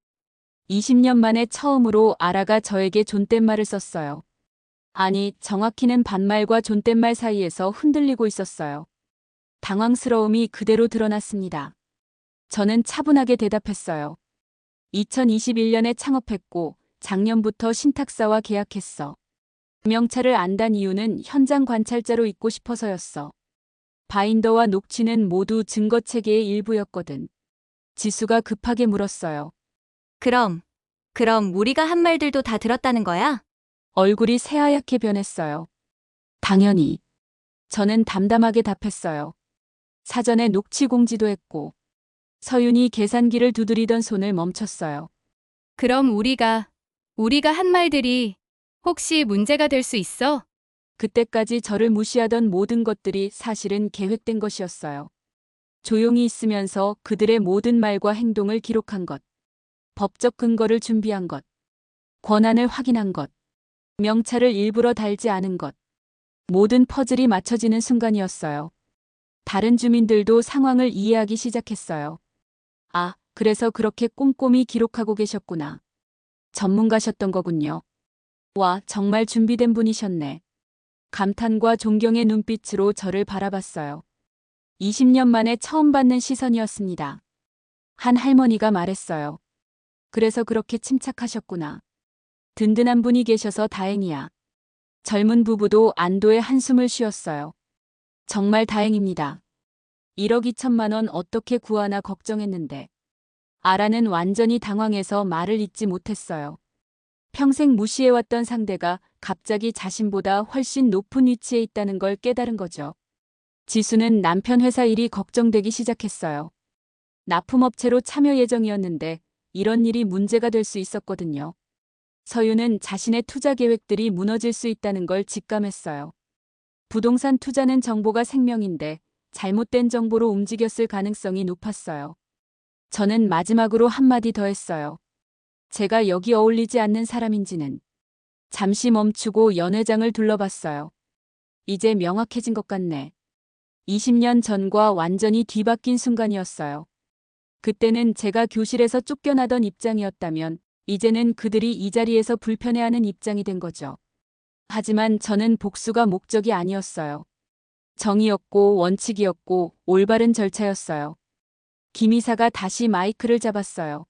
20년 만에 처음으로 아라가 저에게 존댓말을 썼어요. 아니, 정확히는 반말과 존댓말 사이에서 흔들리고 있었어요. 당황스러움이 그대로 드러났습니다. 저는 차분하게 대답했어요. 2021년에 창업했고 작년부터 신탁사와 계약했어. 명찰을 안 단 이유는 현장 관찰자로 있고 싶어서였어. 바인더와 녹취는 모두 증거 체계의 일부였거든. 지수가 급하게 물었어요. 그럼 우리가 한 말들도 다 들었다는 거야? 얼굴이 새하얗게 변했어요. 당연히. 저는 담담하게 답했어요. 사전에 녹취 공지도 했고. 서윤이 계산기를 두드리던 손을 멈췄어요. 그럼 우리가 한 말들이 혹시 문제가 될 수 있어? 그때까지 저를 무시하던 모든 것들이 사실은 계획된 것이었어요. 조용히 있으면서 그들의 모든 말과 행동을 기록한 것. 법적 근거를 준비한 것. 권한을 확인한 것. 명찰을 일부러 달지 않은 것. 모든 퍼즐이 맞춰지는 순간이었어요. 다른 주민들도 상황을 이해하기 시작했어요. 아, 그래서 그렇게 꼼꼼히 기록하고 계셨구나. 전문가셨던 거군요. 와, 정말 준비된 분이셨네. 감탄과 존경의 눈빛으로 저를 바라봤어요. 20년 만에 처음 받는 시선이었습니다. 한 할머니가 말했어요. 그래서 그렇게 침착하셨구나. 든든한 분이 계셔서 다행이야. 젊은 부부도 안도의 한숨을 쉬었어요. 정말 다행입니다. 1억 2천만 원 어떻게 구하나 걱정했는데. 아라는 완전히 당황해서 말을 잇지 못했어요. 평생 무시해왔던 상대가 갑자기 자신보다 훨씬 높은 위치에 있다는 걸 깨달은 거죠. 지수는 남편 회사 일이 걱정되기 시작했어요. 납품업체로 참여 예정이었는데 이런 일이 문제가 될 수 있었거든요. 서윤은 자신의 투자 계획들이 무너질 수 있다는 걸 직감했어요. 부동산 투자는 정보가 생명인데 잘못된 정보로 움직였을 가능성이 높았어요. 저는 마지막으로 한마디 더 했어요. 제가 여기 어울리지 않는 사람인지는. 잠시 멈추고 연 회장을 둘러봤어요. 이제 명확해진 것 같네. 20년 전과 완전히 뒤바뀐 순간이었어요. 그때는 제가 교실에서 쫓겨나던 입장이었다면 이제는 그들이 이 자리에서 불편해하는 입장이 된 거죠. 하지만 저는 복수가 목적이 아니었어요. 정의였고 원칙이었고 올바른 절차였어요. 김 이사가 다시 마이크를 잡았어요.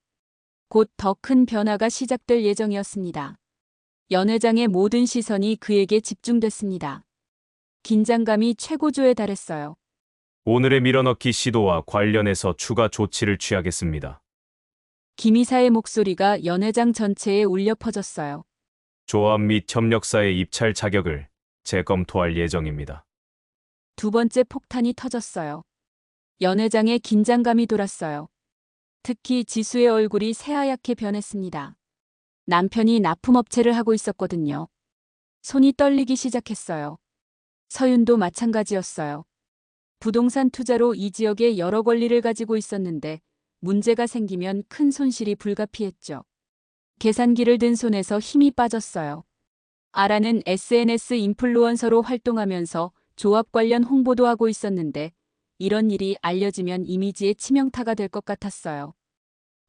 곧 더 큰 변화가 시작될 예정이었습니다. 연 회장의 모든 시선이 그에게 집중됐습니다. 긴장감이 최고조에 달했어요. 오늘의 밀어넣기 시도와 관련해서 추가 조치를 취하겠습니다. 김 이사의 목소리가 연 회장 전체에 울려 퍼졌어요. 조합 및 협력사의 입찰 자격을 재검토할 예정입니다. 두 번째 폭탄이 터졌어요. 연 회장의 긴장감이 돌았어요. 특히 지수의 얼굴이 새하얗게 변했습니다. 남편이 납품업체를 하고 있었거든요. 손이 떨리기 시작했어요. 서윤도 마찬가지였어요. 부동산 투자로 이 지역에 여러 권리를 가지고 있었는데 문제가 생기면 큰 손실이 불가피했죠. 계산기를 든 손에서 힘이 빠졌어요. 아라는 SNS 인플루언서로 활동하면서 조합 관련 홍보도 하고 있었는데 이런 일이 알려지면 이미지에 치명타가 될 것 같았어요.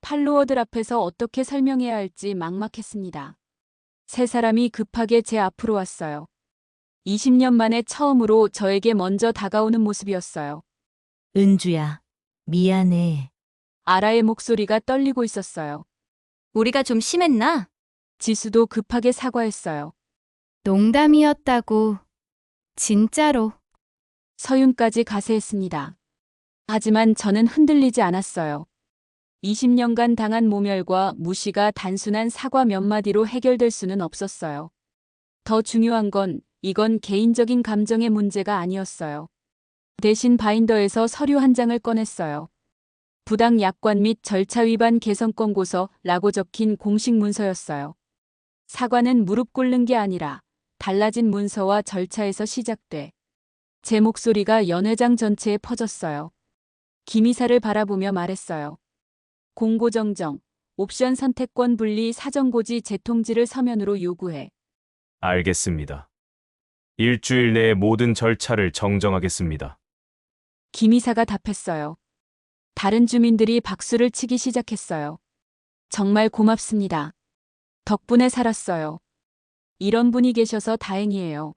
팔로워들 앞에서 어떻게 설명해야 할지 막막했습니다. 세 사람이 급하게 제 앞으로 왔어요. 20년 만에 처음으로 저에게 먼저 다가오는 모습이었어요. 은주야, 미안해. 아라의 목소리가 떨리고 있었어요. 우리가 좀 심했나? 지수도 급하게 사과했어요. 농담이었다고. 진짜로. 서윤까지 가세했습니다. 하지만 저는 흔들리지 않았어요. 20년간 당한 모멸과 무시가 단순한 사과 몇 마디로 해결될 수는 없었어요. 더 중요한 건 이건 개인적인 감정의 문제가 아니었어요. 대신 바인더에서 서류 한 장을 꺼냈어요. 부당 약관 및 절차 위반 개선 권고서라고 적힌 공식 문서였어요. 사과는 무릎 꿇는 게 아니라 달라진 문서와 절차에서 시작돼 제 목소리가 연회장 전체에 퍼졌어요. 김 이사를 바라보며 말했어요. 공고정정, 옵션 선택권 분리 사정고지 재통지를 서면으로 요구해. 알겠습니다. 일주일 내에 모든 절차를 정정하겠습니다. 김 이사가 답했어요. 다른 주민들이 박수를 치기 시작했어요. 정말 고맙습니다. 덕분에 살았어요. 이런 분이 계셔서 다행이에요.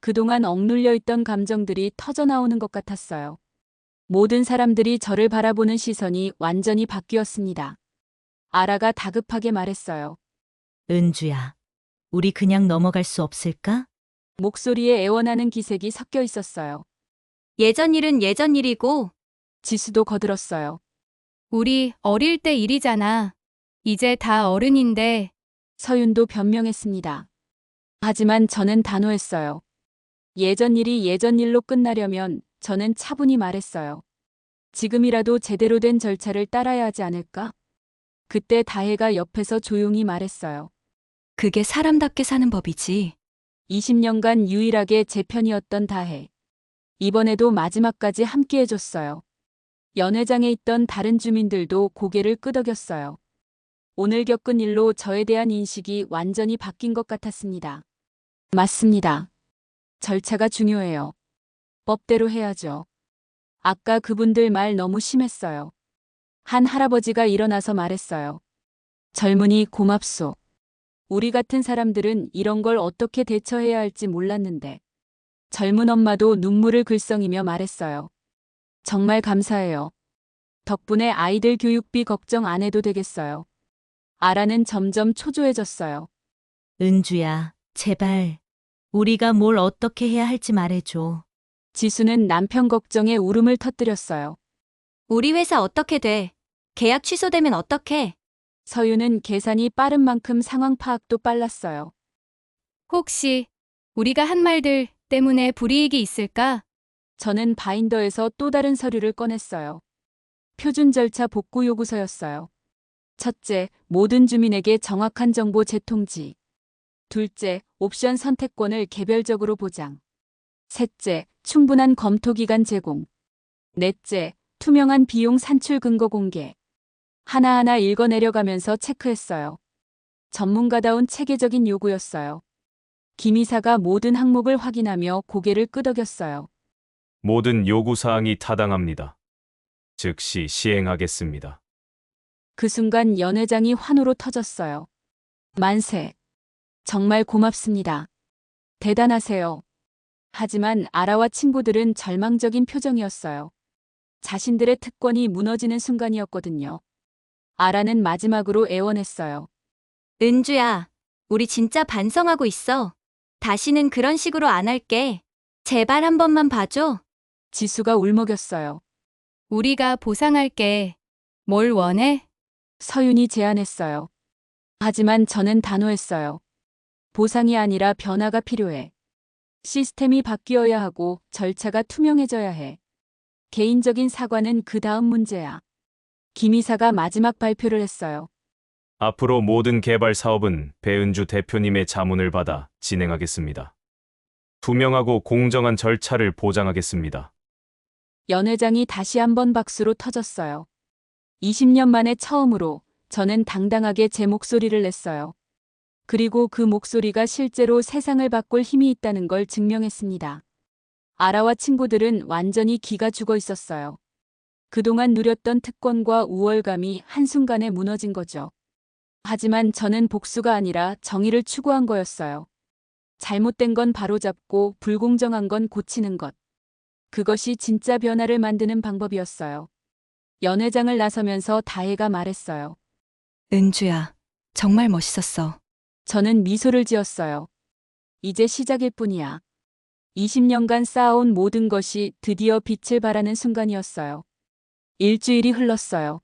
그동안 억눌려 있던 감정들이 터져나오는 것 같았어요. 모든 사람들이 저를 바라보는 시선이 완전히 바뀌었습니다. 아라가 다급하게 말했어요. 은주야, 우리 그냥 넘어갈 수 없을까? 목소리에 애원하는 기색이 섞여 있었어요. 예전 일은 예전 일이고 지수도 거들었어요. 우리 어릴 때 일이잖아. 이제 다 어른인데 서윤도 변명했습니다. 하지만 저는 단호했어요. 예전 일이 예전 일로 끝나려면 저는 차분히 말했어요. 지금이라도 제대로 된 절차를 따라야 하지 않을까? 그때 다혜가 옆에서 조용히 말했어요. 그게 사람답게 사는 법이지. 20년간 유일하게 제 편이었던 다혜. 이번에도 마지막까지 함께 해줬어요. 연회장에 있던 다른 주민들도 고개를 끄덕였어요. 오늘 겪은 일로 저에 대한 인식이 완전히 바뀐 것 같았습니다. 맞습니다. 절차가 중요해요. 법대로 해야죠. 아까 그분들 말 너무 심했어요. 한 할아버지가 일어나서 말했어요. 젊은이 고맙소. 우리 같은 사람들은 이런 걸 어떻게 대처해야 할지 몰랐는데. 젊은 엄마도 눈물을 글썽이며 말했어요. 정말 감사해요. 덕분에 아이들 교육비 걱정 안 해도 되겠어요. 아라는 점점 초조해졌어요. 은주야, 제발. 우리가 뭘 어떻게 해야 할지 말해줘. 지수는 남편 걱정에 울음을 터뜨렸어요. 우리 회사 어떻게 돼? 계약 취소되면 어떡해? 서유는 계산이 빠른 만큼 상황 파악도 빨랐어요. 혹시 우리가 한 말들 때문에 불이익이 있을까? 저는 바인더에서 또 다른 서류를 꺼냈어요. 표준 절차 복구 요구서였어요. 첫째, 모든 주민에게 정확한 정보 재통지. 둘째, 옵션 선택권을 개별적으로 보장. 셋째, 충분한 검토 기간 제공. 넷째, 투명한 비용 산출 근거 공개. 하나하나 읽어내려가면서 체크했어요. 전문가다운 체계적인 요구였어요. 김 이사가 모든 항목을 확인하며 고개를 끄덕였어요. 모든 요구사항이 타당합니다. 즉시 시행하겠습니다. 그 순간 연회장이 환호로 터졌어요. 만세. 정말 고맙습니다. 대단하세요. 하지만 아라와 친구들은 절망적인 표정이었어요. 자신들의 특권이 무너지는 순간이었거든요. 아라는 마지막으로 애원했어요. 은주야, 우리 진짜 반성하고 있어. 다시는 그런 식으로 안 할게. 제발 한 번만 봐줘. 지수가 울먹였어요. 우리가 보상할게. 뭘 원해? 서윤이 제안했어요. 하지만 저는 단호했어요. 보상이 아니라 변화가 필요해. 시스템이 바뀌어야 하고 절차가 투명해져야 해. 개인적인 사과는 그 다음 문제야. 김 이사가 마지막 발표를 했어요. 앞으로 모든 개발 사업은 배은주 대표님의 자문을 받아 진행하겠습니다. 투명하고 공정한 절차를 보장하겠습니다. 연회장이 다시 한번 박수로 터졌어요. 20년 만에 처음으로 저는 당당하게 제 목소리를 냈어요. 그리고 그 목소리가 실제로 세상을 바꿀 힘이 있다는 걸 증명했습니다. 아라와 친구들은 완전히 기가 죽어 있었어요. 그동안 누렸던 특권과 우월감이 한순간에 무너진 거죠. 하지만 저는 복수가 아니라 정의를 추구한 거였어요. 잘못된 건 바로잡고 불공정한 건 고치는 것. 그것이 진짜 변화를 만드는 방법이었어요. 연회장을 나서면서 다혜가 말했어요. 은주야, 정말 멋있었어. 저는 미소를 지었어요. 이제 시작일 뿐이야. 20년간 쌓아온 모든 것이 드디어 빛을 발하는 순간이었어요. 일주일이 흘렀어요.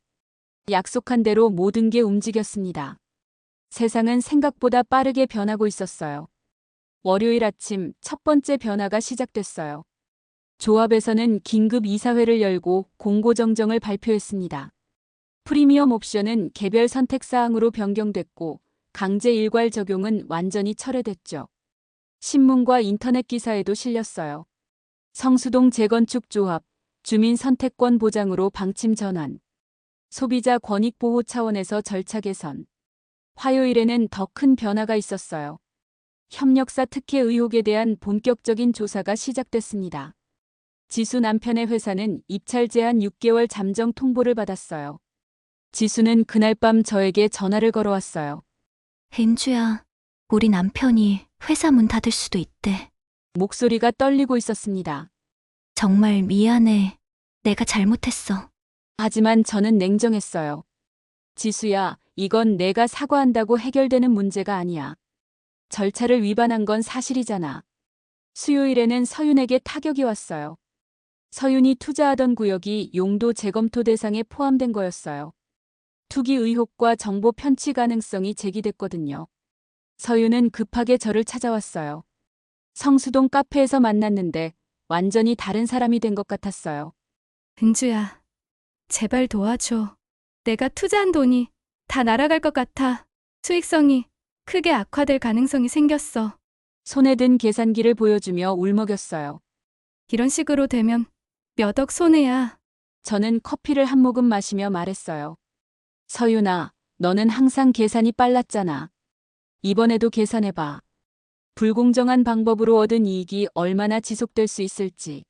약속한 대로 모든 게 움직였습니다. 세상은 생각보다 빠르게 변하고 있었어요. 월요일 아침 첫 번째 변화가 시작됐어요. 조합에서는 긴급 이사회를 열고 공고정정을 발표했습니다. 프리미엄 옵션은 개별 선택 사항으로 변경됐고 강제 일괄 적용은 완전히 철회됐죠. 신문과 인터넷 기사에도 실렸어요. 성수동 재건축 조합, 주민 선택권 보장으로 방침 전환, 소비자 권익 보호 차원에서 절차 개선. 화요일에는 더 큰 변화가 있었어요. 협력사 특혜 의혹에 대한 본격적인 조사가 시작됐습니다. 지수 남편의 회사는 입찰 제한 6개월 잠정 통보를 받았어요. 지수는 그날 밤 저에게 전화를 걸어왔어요. 은주야, 우리 남편이 회사 문 닫을 수도 있대. 목소리가 떨리고 있었습니다. 정말 미안해. 내가 잘못했어. 하지만 저는 냉정했어요. 지수야, 이건 내가 사과한다고 해결되는 문제가 아니야. 절차를 위반한 건 사실이잖아. 수요일에는 서윤에게 타격이 왔어요. 서윤이 투자하던 구역이 용도 재검토 대상에 포함된 거였어요. 투기 의혹과 정보 편취 가능성이 제기됐거든요. 서윤은 급하게 저를 찾아왔어요. 성수동 카페에서 만났는데 완전히 다른 사람이 된 것 같았어요. 은주야, 제발 도와줘. 내가 투자한 돈이 다 날아갈 것 같아. 수익성이 크게 악화될 가능성이 생겼어. 손에 든 계산기를 보여주며 울먹였어요. 이런 식으로 되면 몇 억 손해야. 저는 커피를 한 모금 마시며 말했어요. 서윤아, 너는 항상 계산이 빨랐잖아. 이번에도 계산해봐. 불공정한 방법으로 얻은 이익이 얼마나 지속될 수 있을지.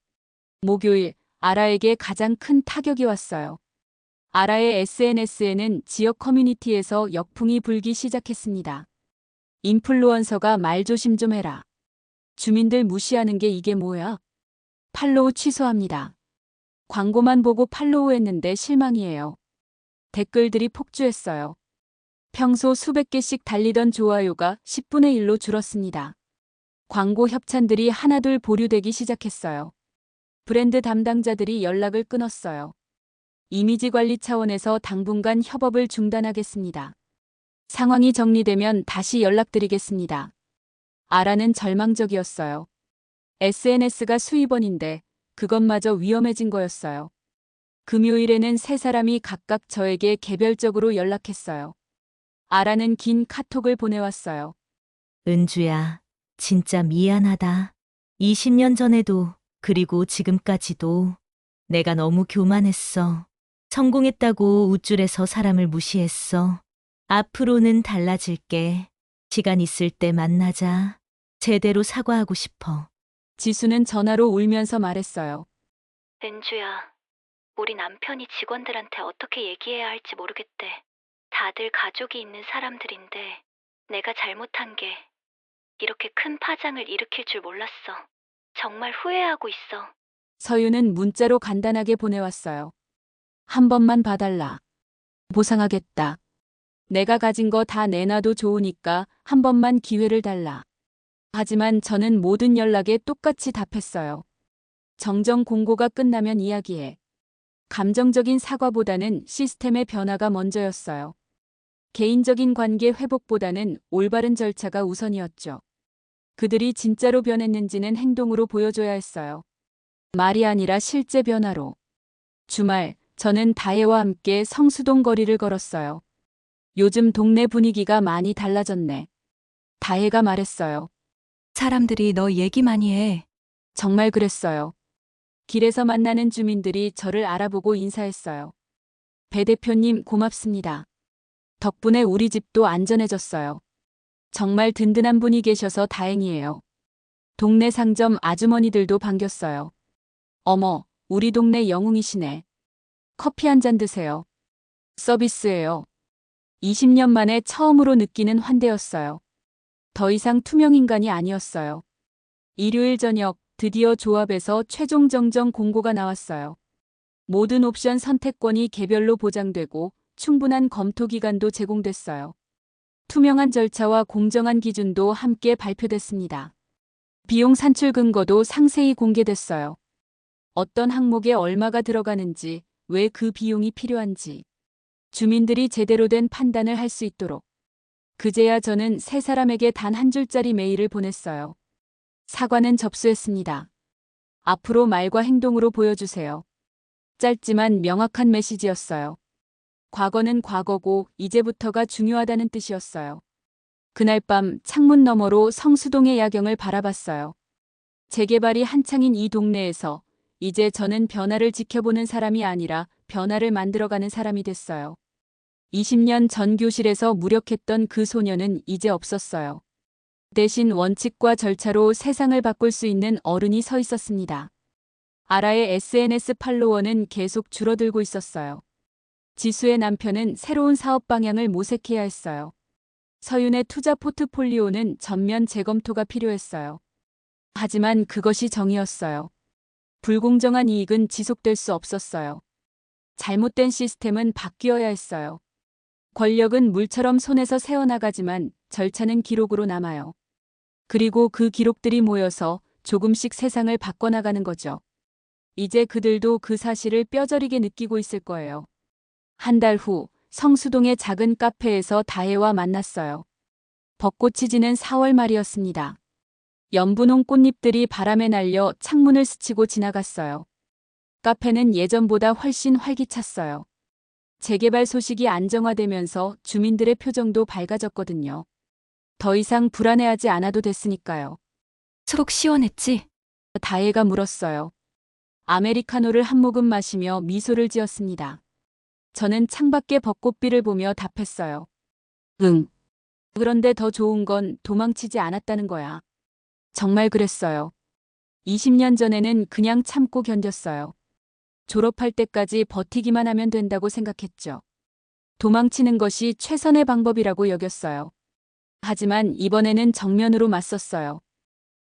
목요일, 아라에게 가장 큰 타격이 왔어요. 아라의 SNS에는 지역 커뮤니티에서 역풍이 불기 시작했습니다. 인플루언서가 말 조심 좀 해라. 주민들 무시하는 게 이게 뭐야? 팔로우 취소합니다. 광고만 보고 팔로우했는데 실망이에요. 댓글들이 폭주했어요. 평소 수백 개씩 달리던 좋아요가 10분의 1로 줄었습니다. 광고 협찬들이 하나둘 보류되기 시작했어요. 브랜드 담당자들이 연락을 끊었어요. 이미지 관리 차원에서 당분간 협업을 중단하겠습니다. 상황이 정리되면 다시 연락드리겠습니다. 아라는 절망적이었어요. SNS가 수입원인데 그것마저 위험해진 거였어요. 금요일에는 세 사람이 각각 저에게 개별적으로 연락했어요. 아라는 긴 카톡을 보내왔어요. 은주야, 진짜 미안하다. 20년 전에도 그리고 지금까지도 내가 너무 교만했어. 성공했다고 우쭐해서 사람을 무시했어. 앞으로는 달라질게. 시간 있을 때 만나자. 제대로 사과하고 싶어. 지수는 전화로 울면서 말했어요. 은주야, 우리 남편이 직원들한테 어떻게 얘기해야 할지 모르겠대. 다들 가족이 있는 사람들인데 내가 잘못한 게 이렇게 큰 파장을 일으킬 줄 몰랐어. 정말 후회하고 있어. 서윤은 문자로 간단하게 보내왔어요. 한 번만 봐달라. 보상하겠다. 내가 가진 거 다 내놔도 좋으니까 한 번만 기회를 달라. 하지만 저는 모든 연락에 똑같이 답했어요. 정정 공고가 끝나면 이야기해. 감정적인 사과보다는 시스템의 변화가 먼저였어요. 개인적인 관계 회복보다는 올바른 절차가 우선이었죠. 그들이 진짜로 변했는지는 행동으로 보여줘야 했어요. 말이 아니라 실제 변화로. 주말, 저는 다혜와 함께 성수동 거리를 걸었어요. 요즘 동네 분위기가 많이 달라졌네. 다혜가 말했어요. 사람들이 너 얘기 많이 해. 정말 그랬어요. 길에서 만나는 주민들이 저를 알아보고 인사했어요. 배 대표님 고맙습니다. 덕분에 우리 집도 안전해졌어요. 정말 든든한 분이 계셔서 다행이에요. 동네 상점 아주머니들도 반겼어요. 어머, 우리 동네 영웅이시네. 커피 한 잔 드세요. 서비스예요. 20년 만에 처음으로 느끼는 환대였어요. 더 이상 투명인간이 아니었어요. 일요일 저녁 드디어 조합에서 최종 정정 공고가 나왔어요. 모든 옵션 선택권이 개별로 보장되고 충분한 검토 기간도 제공됐어요. 투명한 절차와 공정한 기준도 함께 발표됐습니다. 비용 산출 근거도 상세히 공개됐어요. 어떤 항목에 얼마가 들어가는지, 왜 그 비용이 필요한지. 주민들이 제대로 된 판단을 할 수 있도록. 그제야 저는 세 사람에게 단 한 줄짜리 메일을 보냈어요. 사과는 접수했습니다. 앞으로 말과 행동으로 보여주세요. 짧지만 명확한 메시지였어요. 과거는 과거고 이제부터가 중요하다는 뜻이었어요. 그날 밤 창문 너머로 성수동의 야경을 바라봤어요. 재개발이 한창인 이 동네에서 이제 저는 변화를 지켜보는 사람이 아니라 변화를 만들어가는 사람이 됐어요. 20년 전 교실에서 무력했던 그 소녀는 이제 없었어요. 대신 원칙과 절차로 세상을 바꿀 수 있는 어른이 서 있었습니다. 아라의 SNS 팔로워는 계속 줄어들고 있었어요. 지수의 남편은 새로운 사업 방향을 모색해야 했어요. 서윤의 투자 포트폴리오는 전면 재검토가 필요했어요. 하지만 그것이 정의였어요. 불공정한 이익은 지속될 수 없었어요. 잘못된 시스템은 바뀌어야 했어요. 권력은 물처럼 손에서 새어나가지만 절차는 기록으로 남아요. 그리고 그 기록들이 모여서 조금씩 세상을 바꿔나가는 거죠. 이제 그들도 그 사실을 뼈저리게 느끼고 있을 거예요. 한 달 후 성수동의 작은 카페에서 다혜와 만났어요. 벚꽃이 지는 4월 말이었습니다. 연분홍 꽃잎들이 바람에 날려 창문을 스치고 지나갔어요. 카페는 예전보다 훨씬 활기찼어요. 재개발 소식이 안정화되면서 주민들의 표정도 밝아졌거든요. 더 이상 불안해하지 않아도 됐으니까요. 속 시원했지? 다혜가 물었어요. 아메리카노를 한 모금 마시며 미소를 지었습니다. 저는 창밖의 벚꽃비를 보며 답했어요. 응. 그런데 더 좋은 건 도망치지 않았다는 거야. 정말 그랬어요. 20년 전에는 그냥 참고 견뎠어요. 졸업할 때까지 버티기만 하면 된다고 생각했죠. 도망치는 것이 최선의 방법이라고 여겼어요. 하지만 이번에는 정면으로 맞섰어요.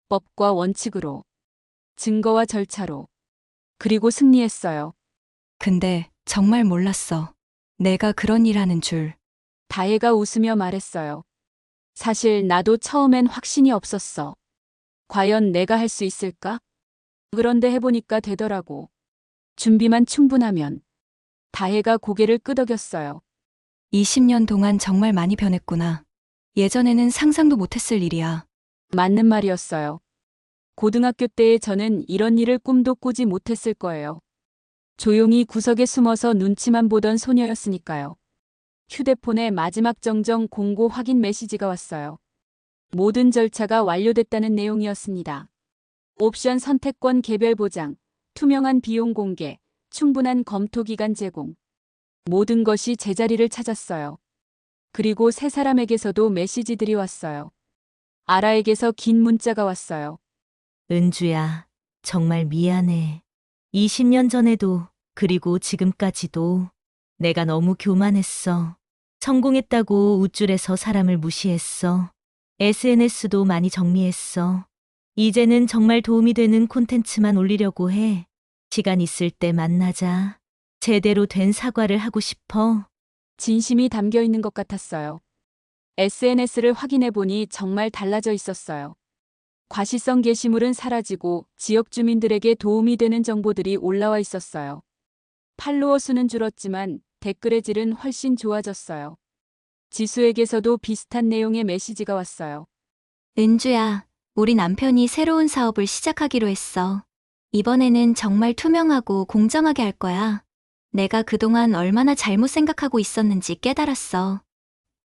법과 원칙으로, 증거와 절차로. 그리고 승리했어요. 근데 정말 몰랐어. 내가 그런 일 하는 줄. 다혜가 웃으며 말했어요. 사실 나도 처음엔 확신이 없었어. 과연 내가 할 수 있을까? 그런데 해보니까 되더라고. 준비만 충분하면. 다혜가 고개를 끄덕였어요. 20년 동안 정말 많이 변했구나. 예전에는 상상도 못했을 일이야. 맞는 말이었어요. 고등학교 때의 저는 이런 일을 꿈도 꾸지 못했을 거예요. 조용히 구석에 숨어서 눈치만 보던 소녀였으니까요. 휴대폰에 마지막 정정 공고 확인 메시지가 왔어요. 모든 절차가 완료됐다는 내용이었습니다. 옵션 선택권 개별 보장, 투명한 비용 공개, 충분한 검토 기간 제공. 모든 것이 제자리를 찾았어요. 그리고 세 사람에게서도 메시지들이 왔어요. 아라에게서 긴 문자가 왔어요. 은주야, 정말 미안해. 20년 전에도, 그리고 지금까지도 내가 너무 교만했어. 성공했다고 우쭐해서 사람을 무시했어. SNS도 많이 정리했어. 이제는 정말 도움이 되는 콘텐츠만 올리려고 해. 시간 있을 때 만나자. 제대로 된 사과를 하고 싶어. 진심이 담겨 있는 것 같았어요. SNS를 확인해 보니 정말 달라져 있었어요. 과시성 게시물은 사라지고 지역 주민들에게 도움이 되는 정보들이 올라와 있었어요. 팔로워 수는 줄었지만 댓글의 질은 훨씬 좋아졌어요. 지수에게서도 비슷한 내용의 메시지가 왔어요. 은주야, 우리 남편이 새로운 사업을 시작하기로 했어. 이번에는 정말 투명하고 공정하게 할 거야. 내가 그동안 얼마나 잘못 생각하고 있었는지 깨달았어.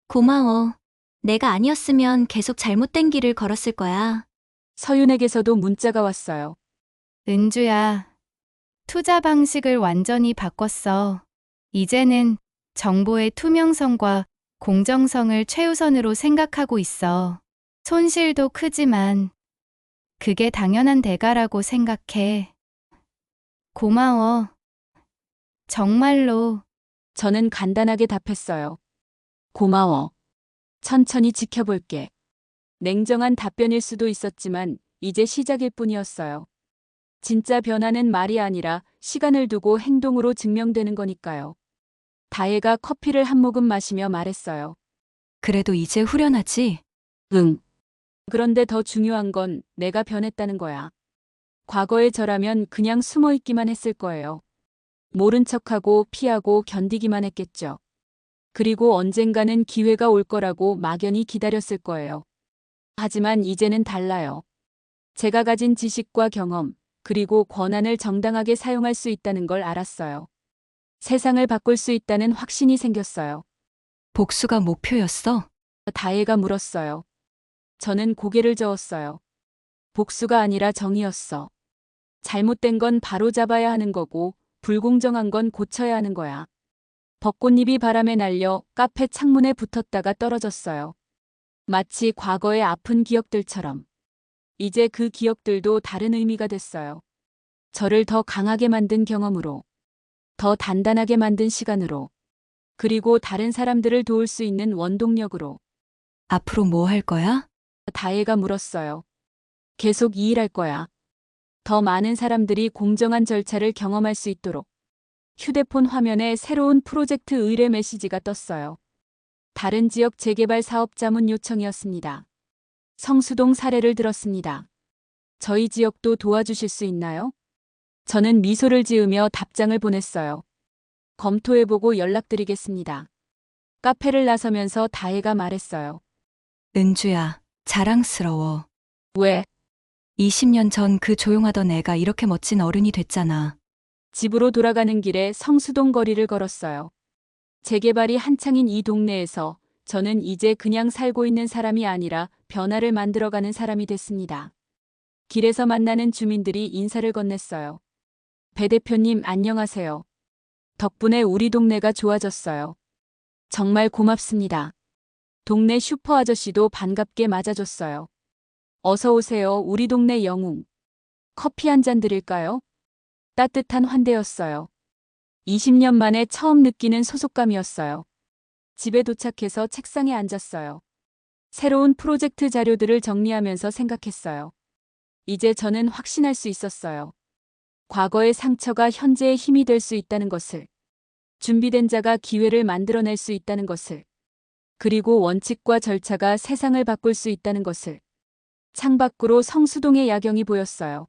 고마워. 내가 아니었으면 계속 잘못된 길을 걸었을 거야. 서윤에게서도 문자가 왔어요. 은주야, 투자 방식을 완전히 바꿨어. 이제는 정보의 투명성과 공정성을 최우선으로 생각하고 있어. 손실도 크지만 그게 당연한 대가라고 생각해. 고마워. 정말로. 저는 간단하게 답했어요. 고마워. 천천히 지켜볼게. 냉정한 답변일 수도 있었지만 이제 시작일 뿐이었어요. 진짜 변화는 말이 아니라 시간을 두고 행동으로 증명되는 거니까요. 다혜가 커피를 한 모금 마시며 말했어요. 그래도 이제 후련하지? 응. 그런데 더 중요한 건 내가 변했다는 거야. 과거의 저라면 그냥 숨어 있기만 했을 거예요. 모른 척하고 피하고 견디기만 했겠죠. 그리고 언젠가는 기회가 올 거라고 막연히 기다렸을 거예요. 하지만 이제는 달라요. 제가 가진 지식과 경험, 그리고 권한을 정당하게 사용할 수 있다는 걸 알았어요. 세상을 바꿀 수 있다는 확신이 생겼어요. 복수가 목표였어? 다혜가 물었어요. 저는 고개를 저었어요. 복수가 아니라 정의였어. 잘못된 건 바로 잡아야 하는 거고, 불공정한 건 고쳐야 하는 거야. 벚꽃잎이 바람에 날려 카페 창문에 붙었다가 떨어졌어요. 마치 과거의 아픈 기억들처럼. 이제 그 기억들도 다른 의미가 됐어요. 저를 더 강하게 만든 경험으로, 더 단단하게 만든 시간으로, 그리고 다른 사람들을 도울 수 있는 원동력으로. 앞으로 뭐 할 거야? 다혜가 물었어요. 계속 이 일 할 거야. 더 많은 사람들이 공정한 절차를 경험할 수 있도록. 휴대폰 화면에 새로운 프로젝트 의뢰 메시지가 떴어요. 다른 지역 재개발 사업 자문 요청이었습니다. 성수동 사례를 들었습니다. 저희 지역도 도와주실 수 있나요? 저는 미소를 지으며 답장을 보냈어요. 검토해보고 연락드리겠습니다. 카페를 나서면서 다혜가 말했어요. 은주야, 자랑스러워. 왜? 20년 전 그 조용하던 애가 이렇게 멋진 어른이 됐잖아. 집으로 돌아가는 길에 성수동 거리를 걸었어요. 재개발이 한창인 이 동네에서 저는 이제 그냥 살고 있는 사람이 아니라 변화를 만들어가는 사람이 됐습니다. 길에서 만나는 주민들이 인사를 건넸어요. 배 대표님 안녕하세요. 덕분에 우리 동네가 좋아졌어요. 정말 고맙습니다. 동네 슈퍼 아저씨도 반갑게 맞아줬어요. 어서 오세요, 우리 동네 영웅. 커피 한 잔 드릴까요? 따뜻한 환대였어요. 20년 만에 처음 느끼는 소속감이었어요. 집에 도착해서 책상에 앉았어요. 새로운 프로젝트 자료들을 정리하면서 생각했어요. 이제 저는 확신할 수 있었어요. 과거의 상처가 현재의 힘이 될 수 있다는 것을. 준비된 자가 기회를 만들어낼 수 있다는 것을. 그리고 원칙과 절차가 세상을 바꿀 수 있다는 것을. 창밖으로 성수동의 야경이 보였어요.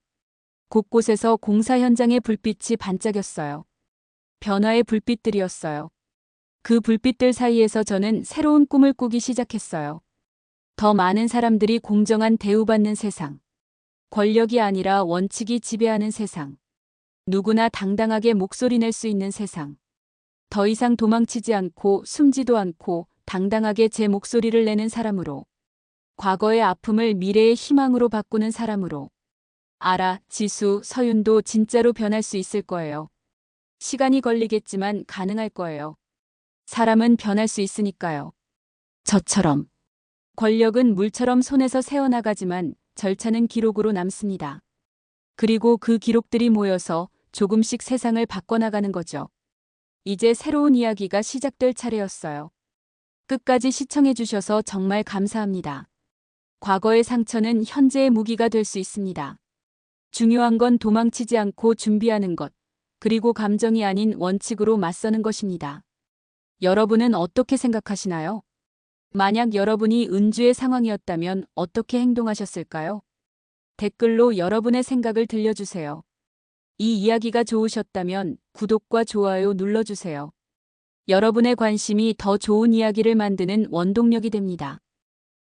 곳곳에서 공사 현장의 불빛이 반짝였어요. 변화의 불빛들이었어요. 그 불빛들 사이에서 저는 새로운 꿈을 꾸기 시작했어요. 더 많은 사람들이 공정한 대우받는 세상. 권력이 아니라 원칙이 지배하는 세상. 누구나 당당하게 목소리 낼 수 있는 세상. 더 이상 도망치지 않고 숨지도 않고 당당하게 제 목소리를 내는 사람으로. 과거의 아픔을 미래의 희망으로 바꾸는 사람으로. 알아, 지수, 서윤도 진짜로 변할 수 있을 거예요. 시간이 걸리겠지만 가능할 거예요. 사람은 변할 수 있으니까요. 저처럼. 권력은 물처럼 손에서 새어나가지만 절차는 기록으로 남습니다. 그리고 그 기록들이 모여서 조금씩 세상을 바꿔나가는 거죠. 이제 새로운 이야기가 시작될 차례였어요. 끝까지 시청해주셔서 정말 감사합니다. 과거의 상처는 현재의 무기가 될 수 있습니다. 중요한 건 도망치지 않고 준비하는 것, 그리고 감정이 아닌 원칙으로 맞서는 것입니다. 여러분은 어떻게 생각하시나요? 만약 여러분이 은주의 상황이었다면 어떻게 행동하셨을까요? 댓글로 여러분의 생각을 들려주세요. 이 이야기가 좋으셨다면 구독과 좋아요 눌러주세요. 여러분의 관심이 더 좋은 이야기를 만드는 원동력이 됩니다.